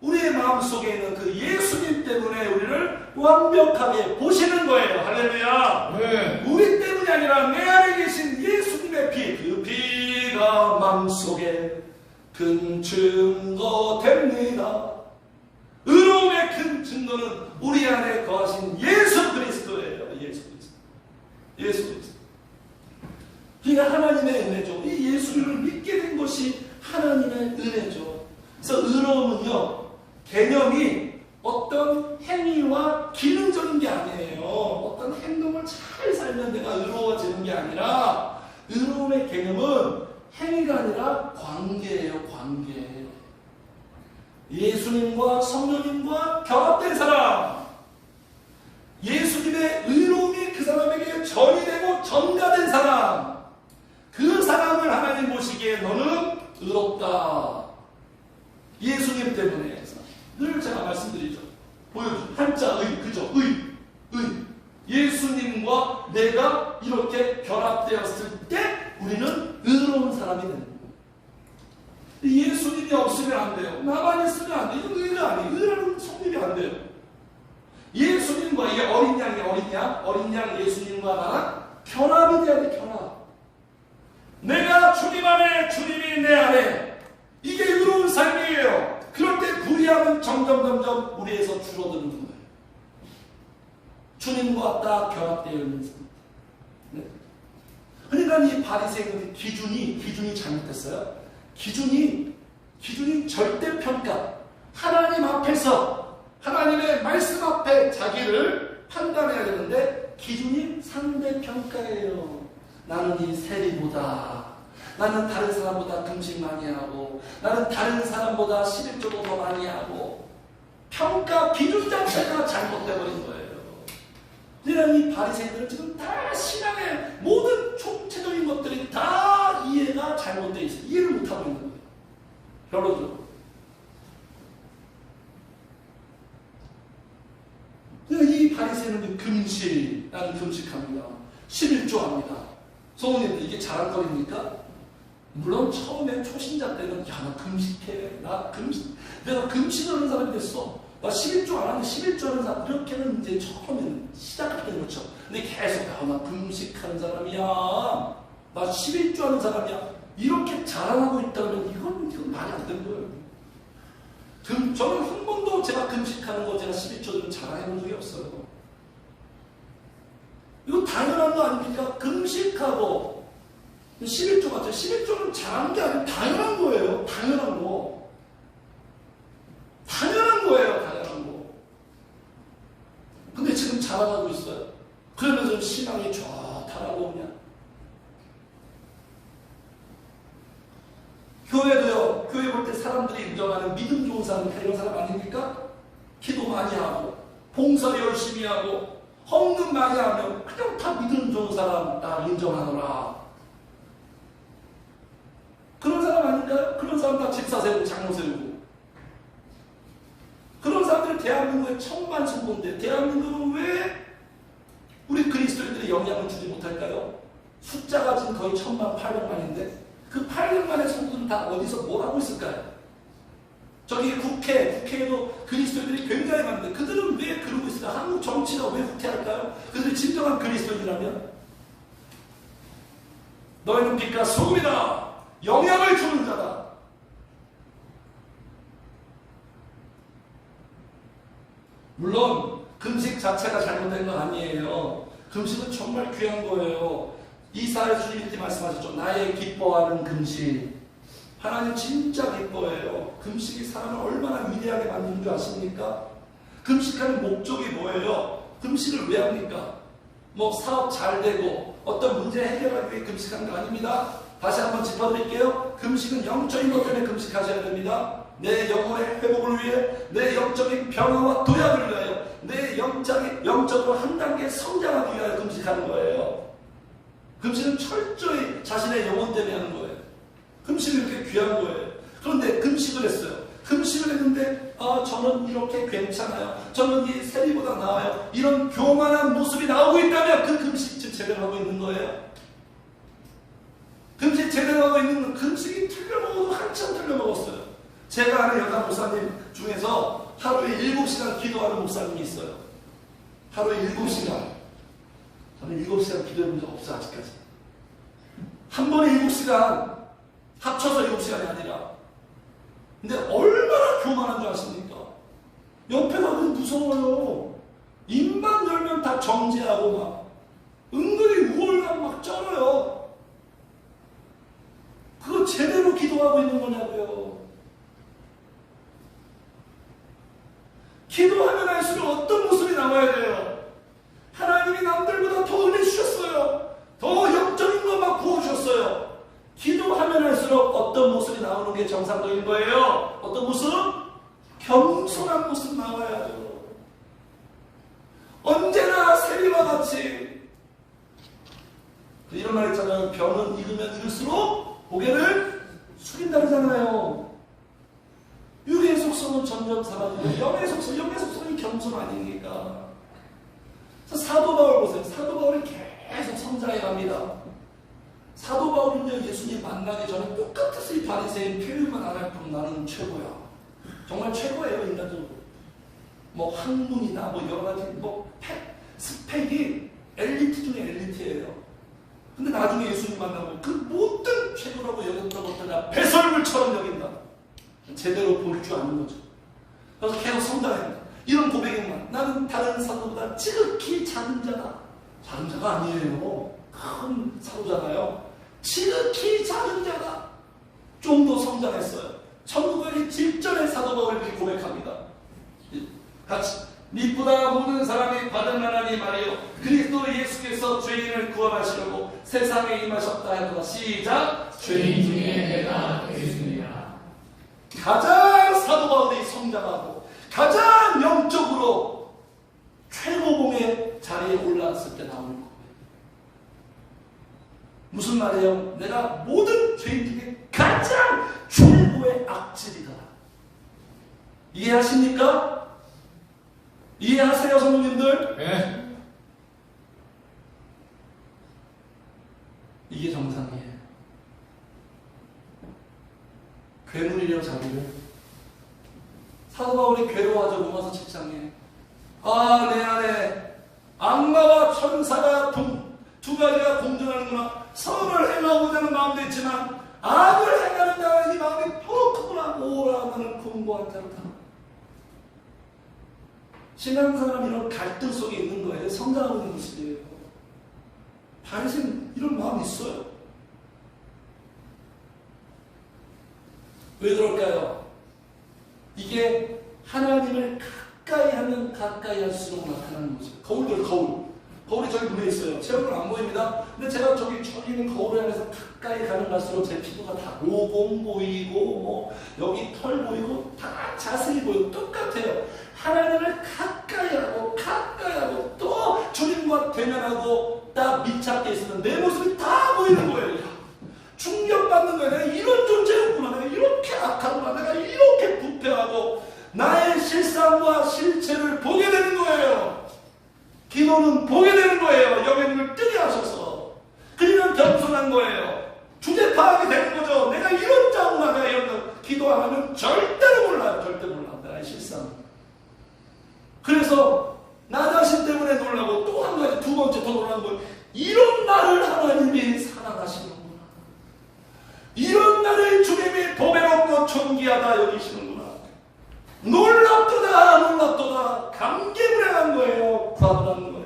우리의 마음속에 있는 그 예수님 때문에 우리를 완벽하게 보시는 거예요. 할렐루야. 네. 우리 때문이 아니라 내 안에 계신 예수님의 피, 그 피가 마음속에 큰 증거 됩니다. 의로움의 큰 증거는 우리 안에 거하신 예수 그리스도예요. 예수 그리스도. 예수 그리스도. 그러니까 하나님의 은혜죠. 이 예수를 믿게 된 것이 하나님의 은혜죠. 그래서 의로움은요, 개념이 어떤 행위와 기능적인 게 아니에요. 어떤 행동을 잘 살면 내가 의로워지는 게 아니라, 의로움의 개념은 행위가 아니라 관계예요. 관계. 예수님과 성령님과 결합된 사람, 예수님의 의로움이 그 사람에게 전이 되고 전가된 사람, 그 사람을 하나님 보시기에 너는 의롭다. 예수님 때문에. 늘 제가 말씀드리죠. 보여줘. 한자 의, 그죠? 의. 예수님과 내가 이렇게 결합되었을 때 우리는 의로운 사람이 되는 거예요. 예수님이 없으면 안 돼요. 나만 있으면 안 돼요. 이건 의가 아니에요. 의라는 성립이 안 돼요. 예수님과, 이게 어린 양이 어린 양 예수님과 나랑 결합이 돼야 돼. 결합. 내가 주님 안에, 주님이 내 안에. 이게 의로운 삶이에요. 그럴 때 불의함은 점점 우리에서 줄어드는 거예요. 주님과 딱 결합되어 있는 삶. 네? 그러니까 이 바리새인의 기준이 잘못됐어요. 기준이 절대평가. 하나님 앞에서, 하나님의 말씀 앞에 자기를 판단해야 되는데 기준이 상대평가예요. 나는 이 세리보다, 나는 다른 사람보다 금식 많이 하고, 나는 다른 사람보다 11조도 더 많이 하고, 평가 기준 자체가 잘못되어버린 거예요. 그러니까 이 바리새인들은 지금 다 신앙의 모든 총체적인 것들이 다 이해가 잘못되어 있어요. 이해를 못하고 있는 거예요. 결론적으로. 그러니까 이 바리새인은 금식, 나는 금식합니다. 11조 합니다. 성우님들 이게 자랑거리입니까? 물론 처음에 초신자 때는 야, 나 금식해. 내가 금식을 하는 사람이 됐어. 나 11조 안 하는데 11조 하는 사람. 이렇게는 이제 처음에는 시작할 때는 그렇죠. 근데 계속 나 금식하는 사람이야. 나 11조 하는 사람이야. 이렇게 자랑하고 있다면 이건 말이 안 되는 거예요. 저는 한 번도 제가 금식하는 거 제가 11조를 자랑해 본 적이 없어요. 이거 당연한 거 아닙니까? 금식하고 11조 같아요. 11조는 잘하는 게 아니라 당연한 거예요. 당연한 거. 당연한 거예요. 당연한 거. 근데 지금 자랑하고 있어요. 그러면서 신앙이 좋다라고 그냥. 교회도요. 교회 볼 때 사람들이 인정하는 믿음 좋은 사람, 이런 사람 아닙니까? 기도 많이 하고, 봉사 열심히 하고, 헌금 많이 하면 그냥 다 믿음 좋은 사람 다 인정하노라. 그런 사람 아닌가요? 그런 사람 다 집사 세우고 장로 세우고. 그런 사람들이 대한민국의 천만 성도인데 대한민국은 왜 우리 그리스도인들이 영향을 주지 못할까요? 숫자가 지금 거의 1800만인데 그 800만의 성도들은 다 어디서 뭘 하고 있을까요? 저기 국회에도 그리스도인들이 굉장히 많은데 그들은 왜 그러고 있을까? 한국 정치가 왜 후퇴할까요? 그들이 진정한 그리스도인이라면 너희는 빛과 소금이다. 영향을 주는 자다. 물론 금식 자체가 잘못된 건 아니에요. 금식은 정말 귀한 거예요. 이사야 주님이 이렇게 말씀하셨죠. 나의 기뻐하는 금식. 하나님 진짜 기뻐해요. 금식이 사람을 얼마나 위대하게 만드는 줄 아십니까? 금식하는 목적이 뭐예요? 금식을 왜 합니까? 뭐 사업 잘 되고 어떤 문제 해결하기 위해 금식하는 거 아닙니다. 다시 한번 짚어드릴게요. 금식은 영적인 것 때문에 금식하셔야 됩니다. 내 영혼의 회복을 위해, 내 영적인 평화와 도약을 위하여, 내 영적으로 한 단계 성장하기 위하여 금식하는 거예요. 금식은 철저히 자신의 영혼 때문에 하는 거예요. 금식이 이렇게 귀한 거예요. 그런데 금식을 했어요. 금식을 했는데 저는 이렇게 괜찮아요. 저는 이 세리보다 나아요. 이런 교만한 모습이 나오고 있다면 그 금식 지금 제대로 하고 있는 거예요. 금식 제대로 하고 있는 금식이 틀려먹어도 한참 틀려먹었어요. 제가 아는 여자 목사님 중에서 하루에 7시간 기도하는 목사님이 있어요. 하루 7시간. 저는 7시간 기도해 본 적 없어요, 아직까지. 한 번에 7시간, 합쳐서 7시간이 아니라. 근데 얼마나 교만한 줄 아십니까? 옆에 가면 무서워요. 입만 열면 다 정죄하고 막, 은근히 우월감 막 쩔어요. 그거 제대로 기도하고 있는 거냐고요. 기도하면 할수록 어떤 모습이 나와야 돼요? 하나님이 남들보다 더 은혜 주셨어요. 더 영적인 거 막 부어주셨어요. 기도하면 할수록 어떤 모습이 나오는 게 정상적인 거예요? 어떤 모습? 겸손한 모습 나와야죠. 언제나 세리와 같이. 이런 말 있잖아요. 벼는 익으면 익을수록 고개를 숙인다 그러잖아요. 육의 속성은 점점 사라지고 영의 속성이 겸손 아닙니까? 사도 바울 보세요. 사도 바울이 계속 성장해 갑니다. 사도 바울은요, 예수님 만나기 전에 똑같았어요. 이 바리새인 표현만 안 할 뿐 나는 최고야. 정말 최고예요, 인간적으로. 뭐 학문이나 뭐 여러 가지 뭐 스펙이 엘리트 중에 엘리트예요. 근데 나중에 예수님 만나면 그 모든 최고라고 여겼던 것들 배설물처럼 여긴다. 제대로 볼 줄 아는 거죠. 그래서 계속 성장합니다. 이런 고백에만 나는 다른 사도보다 지극히 작은 자다. 작은 자가 아니에요. 큰 사도잖아요. 지극히 작은 자다. 좀 더 성장했어요. 천국의 질전의 사도 바울이 이렇게 고백합니다. 같이 믿보다 모든 사람이 받은 하나님 아니요 그리스도 예수께서 죄인을 구원하시려고 세상에 임하셨다 하도다. 시작. 죄인 중에 내가 되겠습니다. 가장 사도 바울이 성장하고 가장 영적으로 최고봉의 자리에 올라왔을 때 나오는 거예요. 무슨 말이에요? 내가 모든 죄인 중에 가장 최고의 악질이다. 이해하십니까? 이해하세요, 성도님들? 네. 이게 정상이에요. 괴물이래요, 자기를. 사도 바울이 괴로워하죠, 로마서 7장에. 아, 내 안에 악마와 천사가 두 가지가 공존하는구나. 선을 행하고자 하는 마음도 있지만 악을 행하는 자는 이 마음이 더크구나. 오라, 나는 공고한 자로다. 신앙사람 이런 갈등 속에 있는 거예요. 성장하고 있는 모습이에요. 바리새인 이런 마음이 있어요. 왜 그럴까요? 이게 하나님을 가까이 하면 가까이 할수록 나타나는 모습. 거울이 저기 눈에 있어요. 제 얼굴 안 보입니다. 근데 제가 저기 있는 거울을 향해서 가까이 가면 갈수록 제 피부가 다 모공 보이고 뭐 여기 털 보이고 다 자세히 보이고 똑같아요. 하나님을 가까이 하고 또 주님과 대면하고 딱 밀착돼 있으면 내 모습이 다 보이는 거예요. 충격받는 거예요. 내가 이런 존재였구나. 내가 이렇게 악하구나. 내가 이렇게 부패하고 나의 실상과 실체를 보게 되는 거예요. 기도는 보게 되는 거예요. 영의 눈을 뜨게 하셔서. 그러면 겸손한 거예요. 주제 파악이 되는 거죠. 내가 이런 자구나. 내가 이런 기도하면 절대로 몰라요. 절대 몰라. 나의 실상. 그래서 나 자신 때문에 놀라고 또 한 가지 두 번째 더 놀라는 거예요. 이런 나를 하나님이 사랑하시는구나. 이런 나를 주님이 보배롭고 존귀하다 여기시는구나. 놀랍도다. 감개무량한 거예요. 과분한 거예요.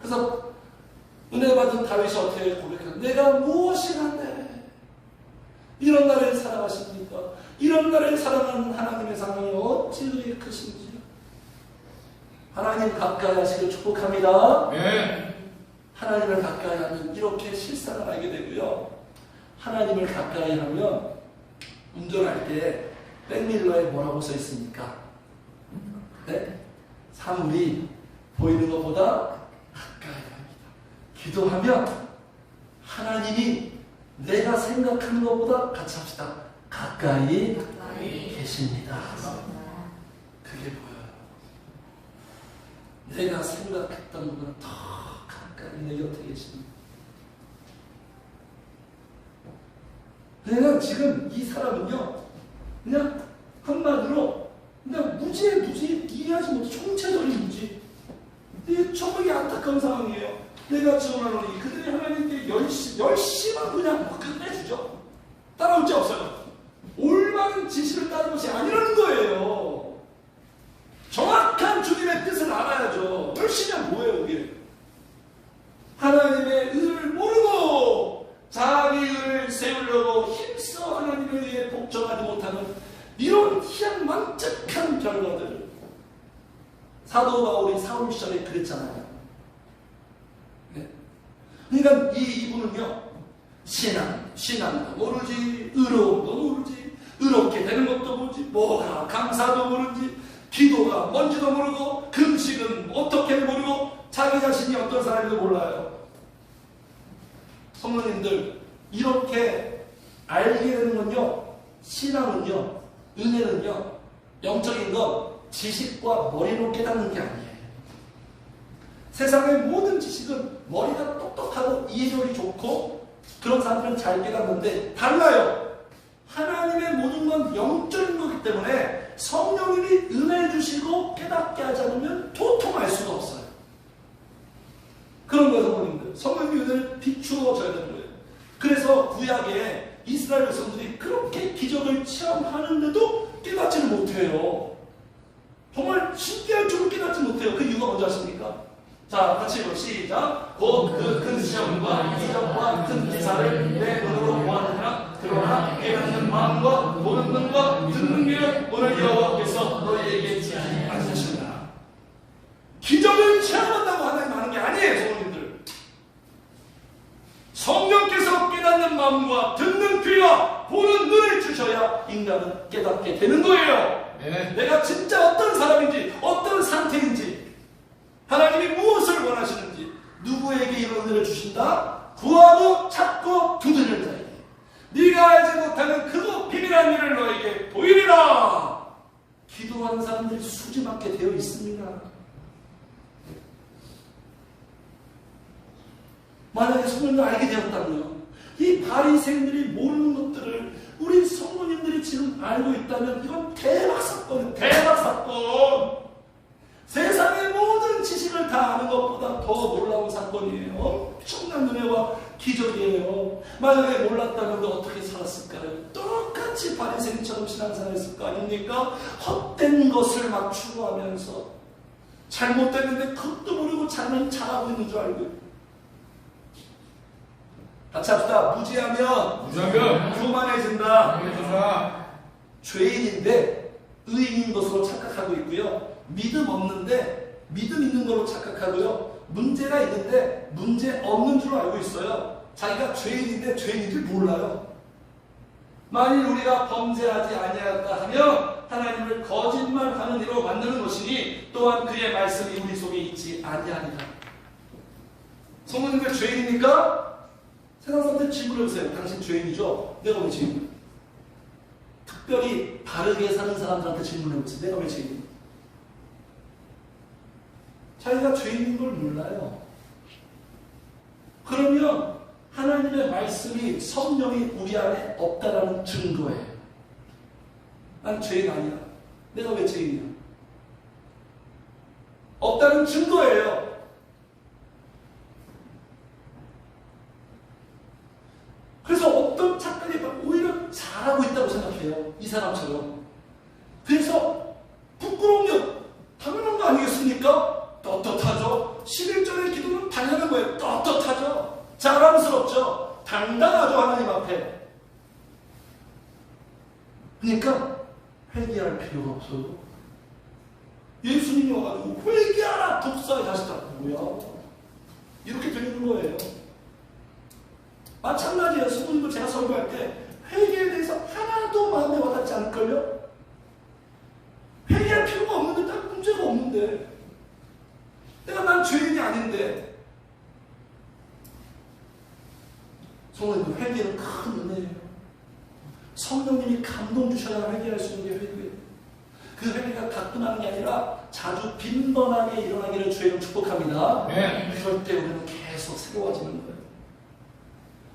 그래서 은혜 받은 다윗이 어떻게 고백하는 내가 무엇이 한데 이런 나를 사랑하십니까? 이런 나를 사랑하는 하나님의 사랑이 어찌 그리 크신지 하나님 가까이 하시길 축복합니다. 네. 하나님을 가까이 하면 이렇게 실상을 알게 되고요. 하나님을 가까이 하면 운전할 때 백밀러에 뭐라고 써 있습니까? 네? 사물이 보이는 것보다 가까이 합니다. 기도하면 하나님이 내가 생각하는 것보다 같이 합시다. 가까이 계십니다. 그게 보여요. 내가 생각했던 것보다 더 가까이 내 곁에 계십니다. 그러니까 지금 이 사람은요, 그냥 한마디로 그냥 은혜가 지원하노니 그들이 하나님께 열심한 그냥 끝내주죠. 따라올 지 없어요. 올바른 지시를 따르는 것이 아니라는 거예요. 정확한 주님의 뜻을 알아야죠. 열심히 하면 뭐예요 그게? 하나님의 의를 모르고 자기 의를 세우려고 힘써 하나님에 의해 복종하지 못하는 이런 희망망측한 결과들. 사도 바울이 사울 시절에 그랬잖아요. 네. 그러니까 이분은요, 신앙도 모르지, 의로움도 모르지, 의롭게 되는 것도 모르지, 뭐가 감사도 모르지, 기도가 뭔지도 모르고, 금식은 어떻게 모르고, 자기 자신이 어떤 사람인지도 몰라요. 성도님들, 이렇게 알게 되는 건요, 신앙은요, 은혜는요, 영적인 건 지식과 머리로 깨닫는 게 아니에요. 세상의 모든 지식은 머리가 똑똑하고 이해력이 좋고 그런 사람들은 잘 깨닫는데 달라요. 하나님의 모든 건 영적인 거기 때문에 성령님이 은혜 주시고 깨닫게 하지 않으면 도통 알 수가 없어요. 그런 거예요, 성도님들. 성령님이 은혜를 비추어줘야 되는 거예요. 그래서 구약에 이스라엘 백성들이 그렇게 기적을 체험하는데도 깨닫지를 못해요. 정말 신기할 줄을 깨닫지 못해요. 그 이유가 뭔지 아십니까? 자, 같이 읽어. 시작. 곧 그 큰 시험과 기적과 큰 기사를 내 눈으로 보았느냐. 그러나 깨닫는 마음과 보는 눈과 듣는 귀는 오늘 여호와께서 너희에게 주지 않으셨습니다. 기적을 체험한다고 하나님 하는 게 아니에요, 성도님들. 성령께서 깨닫는 마음과 듣는 귀와 보는 눈을 주셔야 인간은 깨닫게 되는 거예요. 네. 내가 진짜 어떤 사람인지, 어떤 상태인지, 하나님이 무엇을 원하시는지, 누구에게 이런 은혜를 주신다? 구하고 찾고 두드리는 자에게. 네가 알지 못하는 그거 비밀한 일을 너에게 보이리라. 기도하는 사람들이 수지맞게 되어 있습니다. 만약에 성령을 알게 되었다면, 이 바리새인들이 모르는 것들을 우리 성도님들이 지금 알고 있다면 이건 대박 사건이에요. 대박 사건. 세상의 모든 지식을 다 아는 것보다 더 놀라운 사건이에요. 엄청난 은혜와 기적이에요. 만약에 몰랐다면 어떻게 살았을까요? 똑같이 바리새인처럼 신앙생활했을 거 아닙니까? 헛된 것을 막 추구하면서 잘못됐는데 그것도 모르고 자기는 잘하고 있는 줄 알고. 같이 합시다. 무지하면 교만해진다. 죄인인데 의인인 것으로 착각하고 있고요. 믿음 없는데 믿음 있는 걸로 착각하고요. 문제가 있는데 문제 없는 줄 알고 있어요. 자기가 죄인인데 죄인인 줄 몰라요. 만일 우리가 범죄하지 아니하였다 하면 하나님을 거짓말하는 이로 만드는 것이니 또한 그의 말씀이 우리 속에 있지 아니하리라. 성도님들 죄인입니까? 세상 사람들 질문해보세요. 당신 죄인이죠? 내가 왜 죄인이야? 특별히 바르게 사는 사람들한테 질문해보세요. 내가 왜 죄인이야? 자기가 죄인인 걸 몰라요. 그러면 하나님의 말씀이, 성령이 우리 안에 없다라는 증거예요. 난 죄인 아니야. 내가 왜 죄인이야? 없다는 증거예요. 그래서 어떤 착각이 오히려 잘하고 있다고 생각해요. 이 사람처럼. 그래서 부끄러운 게 당연한 거 아니겠습니까? 떳떳하죠. 11절의 기도는 당연한 거예요. 떳떳하죠. 자랑스럽죠. 당당하죠. 하나님 앞에. 그러니까 회개할 필요가 없어요. 예수님이 와가지고 회개하라 독사의 자식아. 뭐야? 이렇게 들리는 거예요. 마찬가지예요. 성도님도 제가 설교할 때 회개에 대해서 하나도 마음에 와닿지 않을걸요? 회개할 필요가 없는데, 딱 문제가 없는데, 내가 난 죄인이 아닌데. 성도님들, 회개는 큰 은혜예요. 성령님이 감동 주셔야 회개할 수 있는 게 회개예요. 그 회개가 가끔 하는 게 아니라 자주 빈번하게 일어나기를 주의로 축복합니다. 네. 그럴 때 우리는 계속 새로워지는 거예요.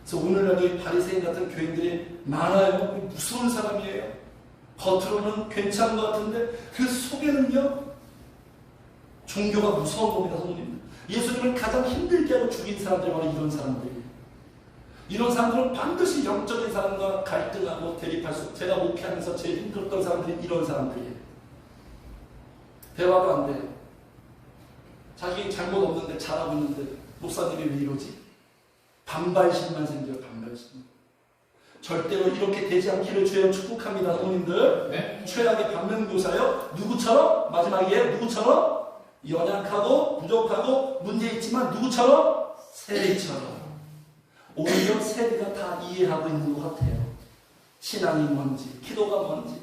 그래서 오늘날도 이 바리새인 같은 교인들이 많아요. 무서운 사람이에요. 겉으로는 괜찮은 것 같은데 그 속에는요, 종교가 무서운 겁니다. 성도님. 예수님을 가장 힘들게 하고 죽인 사람들이 바로 이런 사람들이에요. 이런 사람들은 반드시 영적인 사람과 갈등하고 대립할 수, 제가 목회하면서 제일 힘들었던 사람들이 이런 사람들이에요. 대화도 안 돼요. 자기 잘못 없는데 잘하고 있는데 목사님이 왜 이러지? 반발심만 생겨요. 반발심. 절대로 이렇게 되지 않기를 주여 축복합니다. 성도님들. 네. 최악의 반면교사요. 누구처럼? 마지막에 누구처럼? 연약하고 부족하고 문제 있지만 누구처럼? 세리처럼. 오히려 세리가 다 이해하고 있는 것 같아요. 신앙이 뭔지, 기도가 뭔지,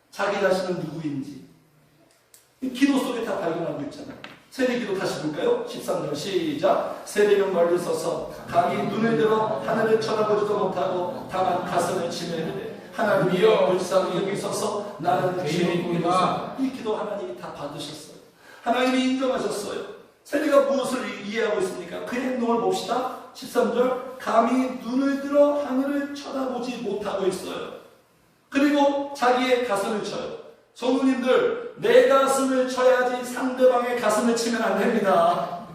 자기 자신은 누구인지. 기도 속에 다 발견하고 있잖아요. 세리기도 다시 볼까요? 13절 시작. 세리는 멀리 서서 감히 눈을 들어 하늘을 쳐다보지도 못하고 다만 가슴을 치며 이르되 하나님이여 불쌍히 여기소서 나는 죄인이구나. 이 기도 하나님이 다 받으셨어요. 하나님이 인정하셨어요. 세리가 무엇을 이해하고 있습니까? 그 행동을 봅시다. 13절 감히 눈을 들어 하늘을 쳐다보지 못하고 있어요. 그리고 자기의 가슴을 쳐요. 성도님들, 내 가슴을 쳐야지 상대방의 가슴을 치면 안 됩니다.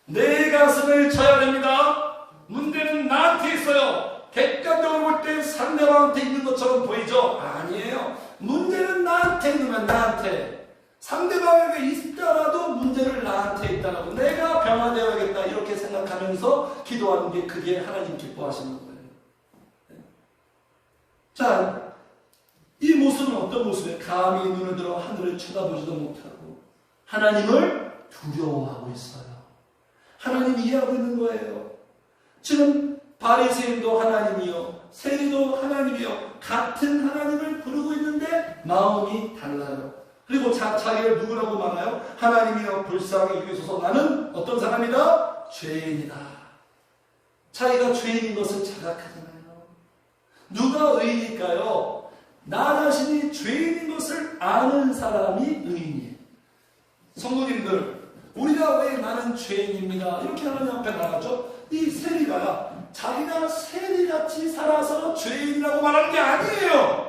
내 가슴을 쳐야 됩니다. 문제는 나한테 있어요. 객관적으로 볼 때 상대방한테 있는 것처럼 보이죠? 아니에요. 문제는 나한테 있으면 나한테. 상대방에게 있더라도 문제를 나한테 있다라고 내가 변화되어야겠다 이렇게 생각하면서 기도하는 게 그게 하나님 기뻐하시는 거예요. 자, 이 모습은 어떤 모습이에요? 감히 눈을 들어 하늘을 쳐다보지도 못하고 하나님을 두려워하고 있어요. 하나님 이해하고 있는 거예요. 지금 바리새인도 하나님이요, 세리도 하나님이요, 같은 하나님을 부르고 있는데 마음이 달라요. 그리고 자기를 누구라고 말하요? 하나님이여 불쌍히 여기소서 나는 어떤 사람이다? 죄인이다. 자기가 죄인인 것을 자각하잖아요. 누가 의인일까요? 나 자신이 죄인인 것을 아는 사람이 의인이에요. 성도님들, 우리가 왜 나는 죄인입니다 이렇게 하나님 앞에 나가죠? 이 세리가 자기가 세리같이 살아서 죄인이라고 말하는 게 아니에요.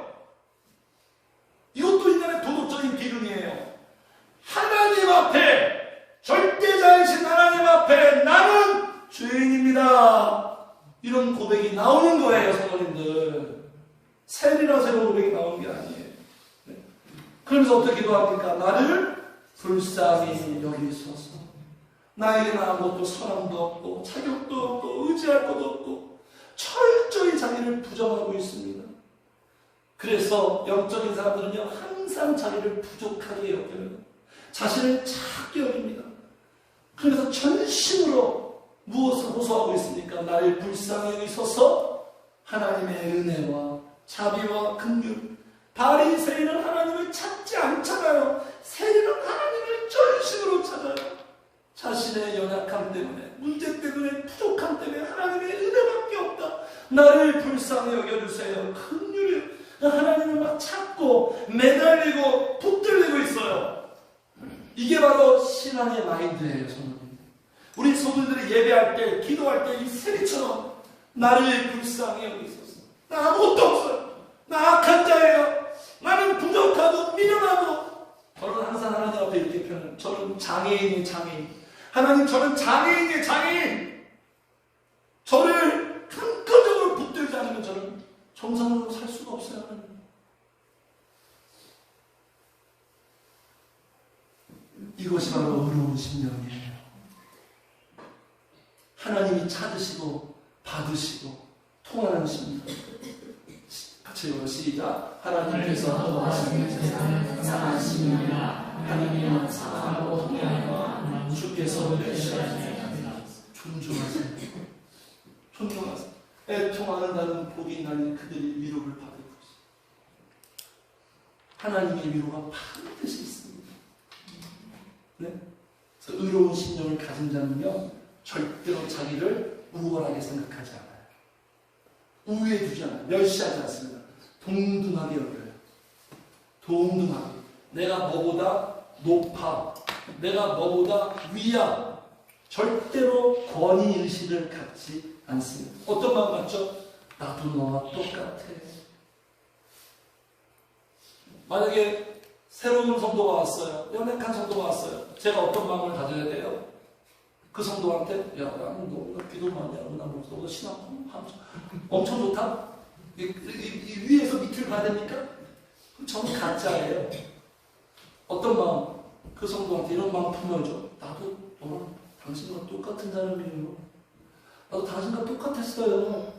이것도 인간의 도덕적인 기준이에요. 하나님 앞에, 절대자이신 하나님 앞에 나는 죄인입니다 이런 고백이 나오는 거예요. 성도님들, 세리라서 이런 고백이 나오는 게 아니에요. 네. 그러면서 어떻게 기도합니까? 나를 불쌍히 여기소서. 나에게는 아무것도 사랑도 없고 자격도 없고 의지할 것도 없고 철저히 자기를 부정하고 있습니다. 그래서 영적인 사람들은요 항상 자기를 부족하게 여겨요. 자신을 작게 여깁니다. 그래서 전심으로 무엇을 호소하고 있습니까? 나를 불쌍히 여기소서. 하나님의 은혜와 자비와 긍휼. 바리새인은 하나님을 찾지 않잖아요. 세리는 하나님을 전심으로 찾아요. 자신의 연약함 때문에, 문제 때문에, 부족함 때문에 하나님의 은혜밖에 없다. 나를 불쌍히 여겨주세요. 긍휼히 하나님을 막 찾고 매달리고 붙들리고 있어요. 이게 바로 신앙의 마인드예요. 성도님. 우리 성도들이 예배할 때, 기도할 때 이 세리처럼 나를 불쌍히 여기소서. 나 아무것도 없어요. 나 악한 자예요. 나는 부족하고 미련하고. 저는 항상 하나님 앞에 이렇게 표현해요. 저는 장애인이에요. 장애인. 하나님, 저는 장애인이에요. 장애인. 저를 한꺼적으로 붙들지 않으면 저는 정상으로 살 수가 없어요. 하나님. 이것이 바로 의로운 심령이에요. 하나님이 찾으시고 받으시고 통하는 심령. 같이 읽어요. 시작. 하나님께서 하나님의 세상을 사랑하시느니라. 하나님은 사랑하고 통하여 주께서 되시옵소서. 존중하세요. 존중하세요. 애통하는 복이 나는 그들이 위로를 받을 것이다. 하나님의 위로가 반드시 있습니다. 네? 그래서 의로운 심령을 가진 자는요 절대로 자기를 우월하게 생각하지 않아요. 우위에 두지 않아요. 멸시하지 않습니다. 동등하게 여겨요. 동등하게. 내가 너보다 높아. 내가 너보다 위야. 절대로 권위의식을 갖지 않습니다. 어떤 마음 같죠? 나도 너와 똑같아. 만약에 새로운 성도가 왔어요. 연약한 성도가 왔어요. 제가 어떤 마음을 가져야 돼요? 그 성도한테 야, 너 기도 많이 하고 나 너 신앙 엄청 좋다. 이 위에서 밑을 봐야 됩니까? 그럼 전부 가짜예요. 어떤 마음? 그 성도한테 이런 마음 품어줘. 나도 너랑 당신과 똑같은 사람이에요. 나도 당신과 똑같았어요.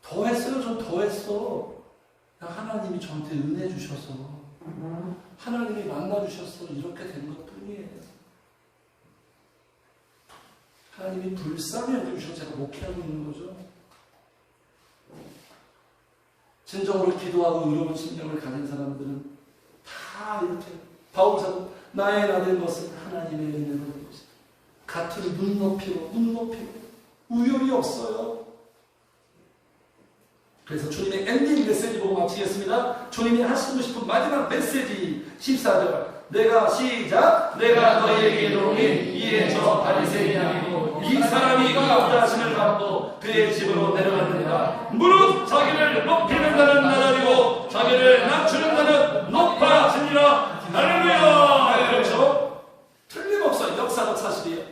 더 했어요. 전 더 했어. 하나님이 저한테 은혜 주셔서 하나님이 만나주셔서 이렇게 된 것 뿐이에요. 하나님이 불쌍히 여겨주셔서 제가 목회하고 있는 거죠. 진정으로 기도하고 의로운 심령을 가진 사람들은 다 이렇게 바울사도 나의 나된 것은 하나님의 은혜로 된 것이다. 같은 눈높이로 우열이 없어요. 그래서 주님의 엔딩 메시지 보고 마치겠습니다. 주님이 하시고 싶은 마지막 메시지 14절 내가 시작 내가 너희에게 이르노니 이에 저 바리새인이고 이 사람이 의롭다 하심을 받고 그의 집으로 내려갔느니라. 무릇 자기를 높이는 자는 낮아지고 자기를 낮추는 자는 높아지니라. 할렐루야. 그렇죠? 틀림없어요. 역사적 사실이에요.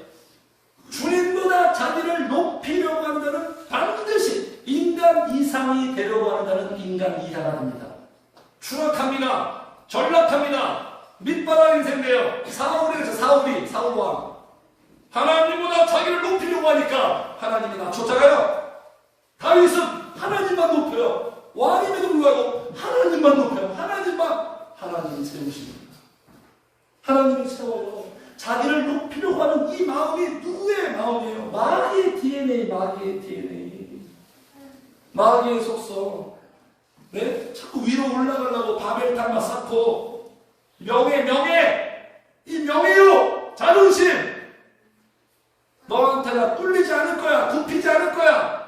주님보다 자기를 높이려고 하는 자는 반드시 인간 이상이 되려고 하는 자는 인간 이하가 됩니다. 추락합니다. 전락합니다. 밑바닥 인생돼요. 사울 왕. 하나님보다 자기를 높이려고 하니까 하나님이 낮췄잖아요. 다윗은 하나님만 높여요. 왕임에도 불구하고 하나님만 높여요. 하나님이 세우십니다. 하나님이 세워요. 자기를 높이려고 하는 이 마음이 누구의 마음이에요? 마귀의 DNA. 마귀의 속성. 네? 자꾸 위로 올라가려고 바벨탑만 쌓고 명예 이 명예요 자존심 너한테가 뚫리지 않을 거야. 굽히지 않을 거야.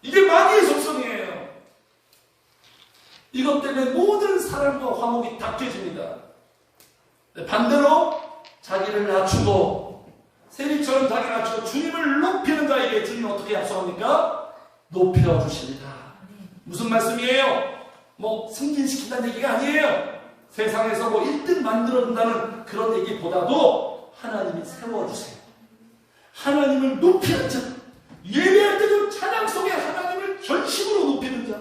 이게 마귀의 속성이에요. 이것 때문에 모든 사랑과 화목이 다 깨집니다. 반대로 자기를 낮추고 세리처럼 자기 낮추고 주님을 높이는 자에게 주님은 어떻게 약속합니까? 높여주십니다. 무슨 말씀이에요? 승진시킨다는 얘기가 아니에요. 세상에서 1등 만들어준다는 그런 얘기보다도 하나님이 세워주세요. 하나님을 높이는 자, 예배할 때도 찬양 속에 하나님을 전심으로 높이는 자,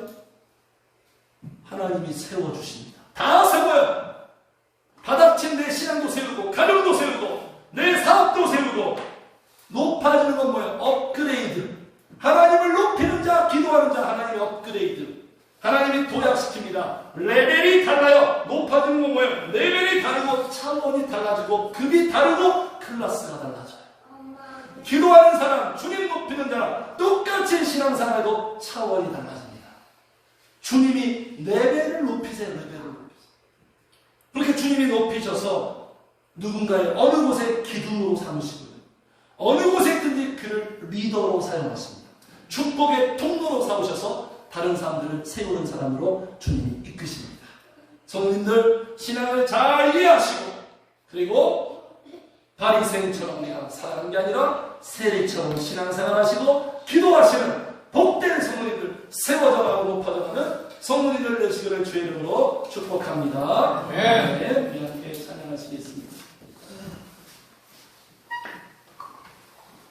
하나님이 세워주십니다. 다 세워요. 바닥친 내 신앙도 세우고 가정도 세우고 내 사업도 세우고 높아지는 건 뭐예요? 업그레이드. 하나님을 높이는 자, 기도하는 자, 하나님의 업그레이드. 하나님이 도약시킵니다. 레벨이 달라요. 높아지는 건 뭐예요? 레벨이 다르고 차원이 달라지고 급이 다르고 클래스가 달라져요. 기도하는 사람, 주님 높이는 자랑 똑같이 신앙생활에도 차원이 달라집니다. 주님이 레벨을 높이세요. 그렇게 주님이 높이셔서 누군가의 어느 곳에 기둥으로 삼으시고요. 어느 곳에 있든지 그를 리더로 사용하십니다. 축복의 통로로 삼으셔서 다른 사람들을 세우는 사람으로 주님이 이끄십니다. 성도님들 신앙을 잘 이해하시고 그리고 바리새인처럼 우리가 살아가는 게 아니라 세리처럼 신앙생활하시고 기도하시는 복된 성도님들 세워져가고 높아져가는 성도님들 되시기를 주의 이름으로 축복합니다. 네, 우리 함께 찬양하시겠습니다.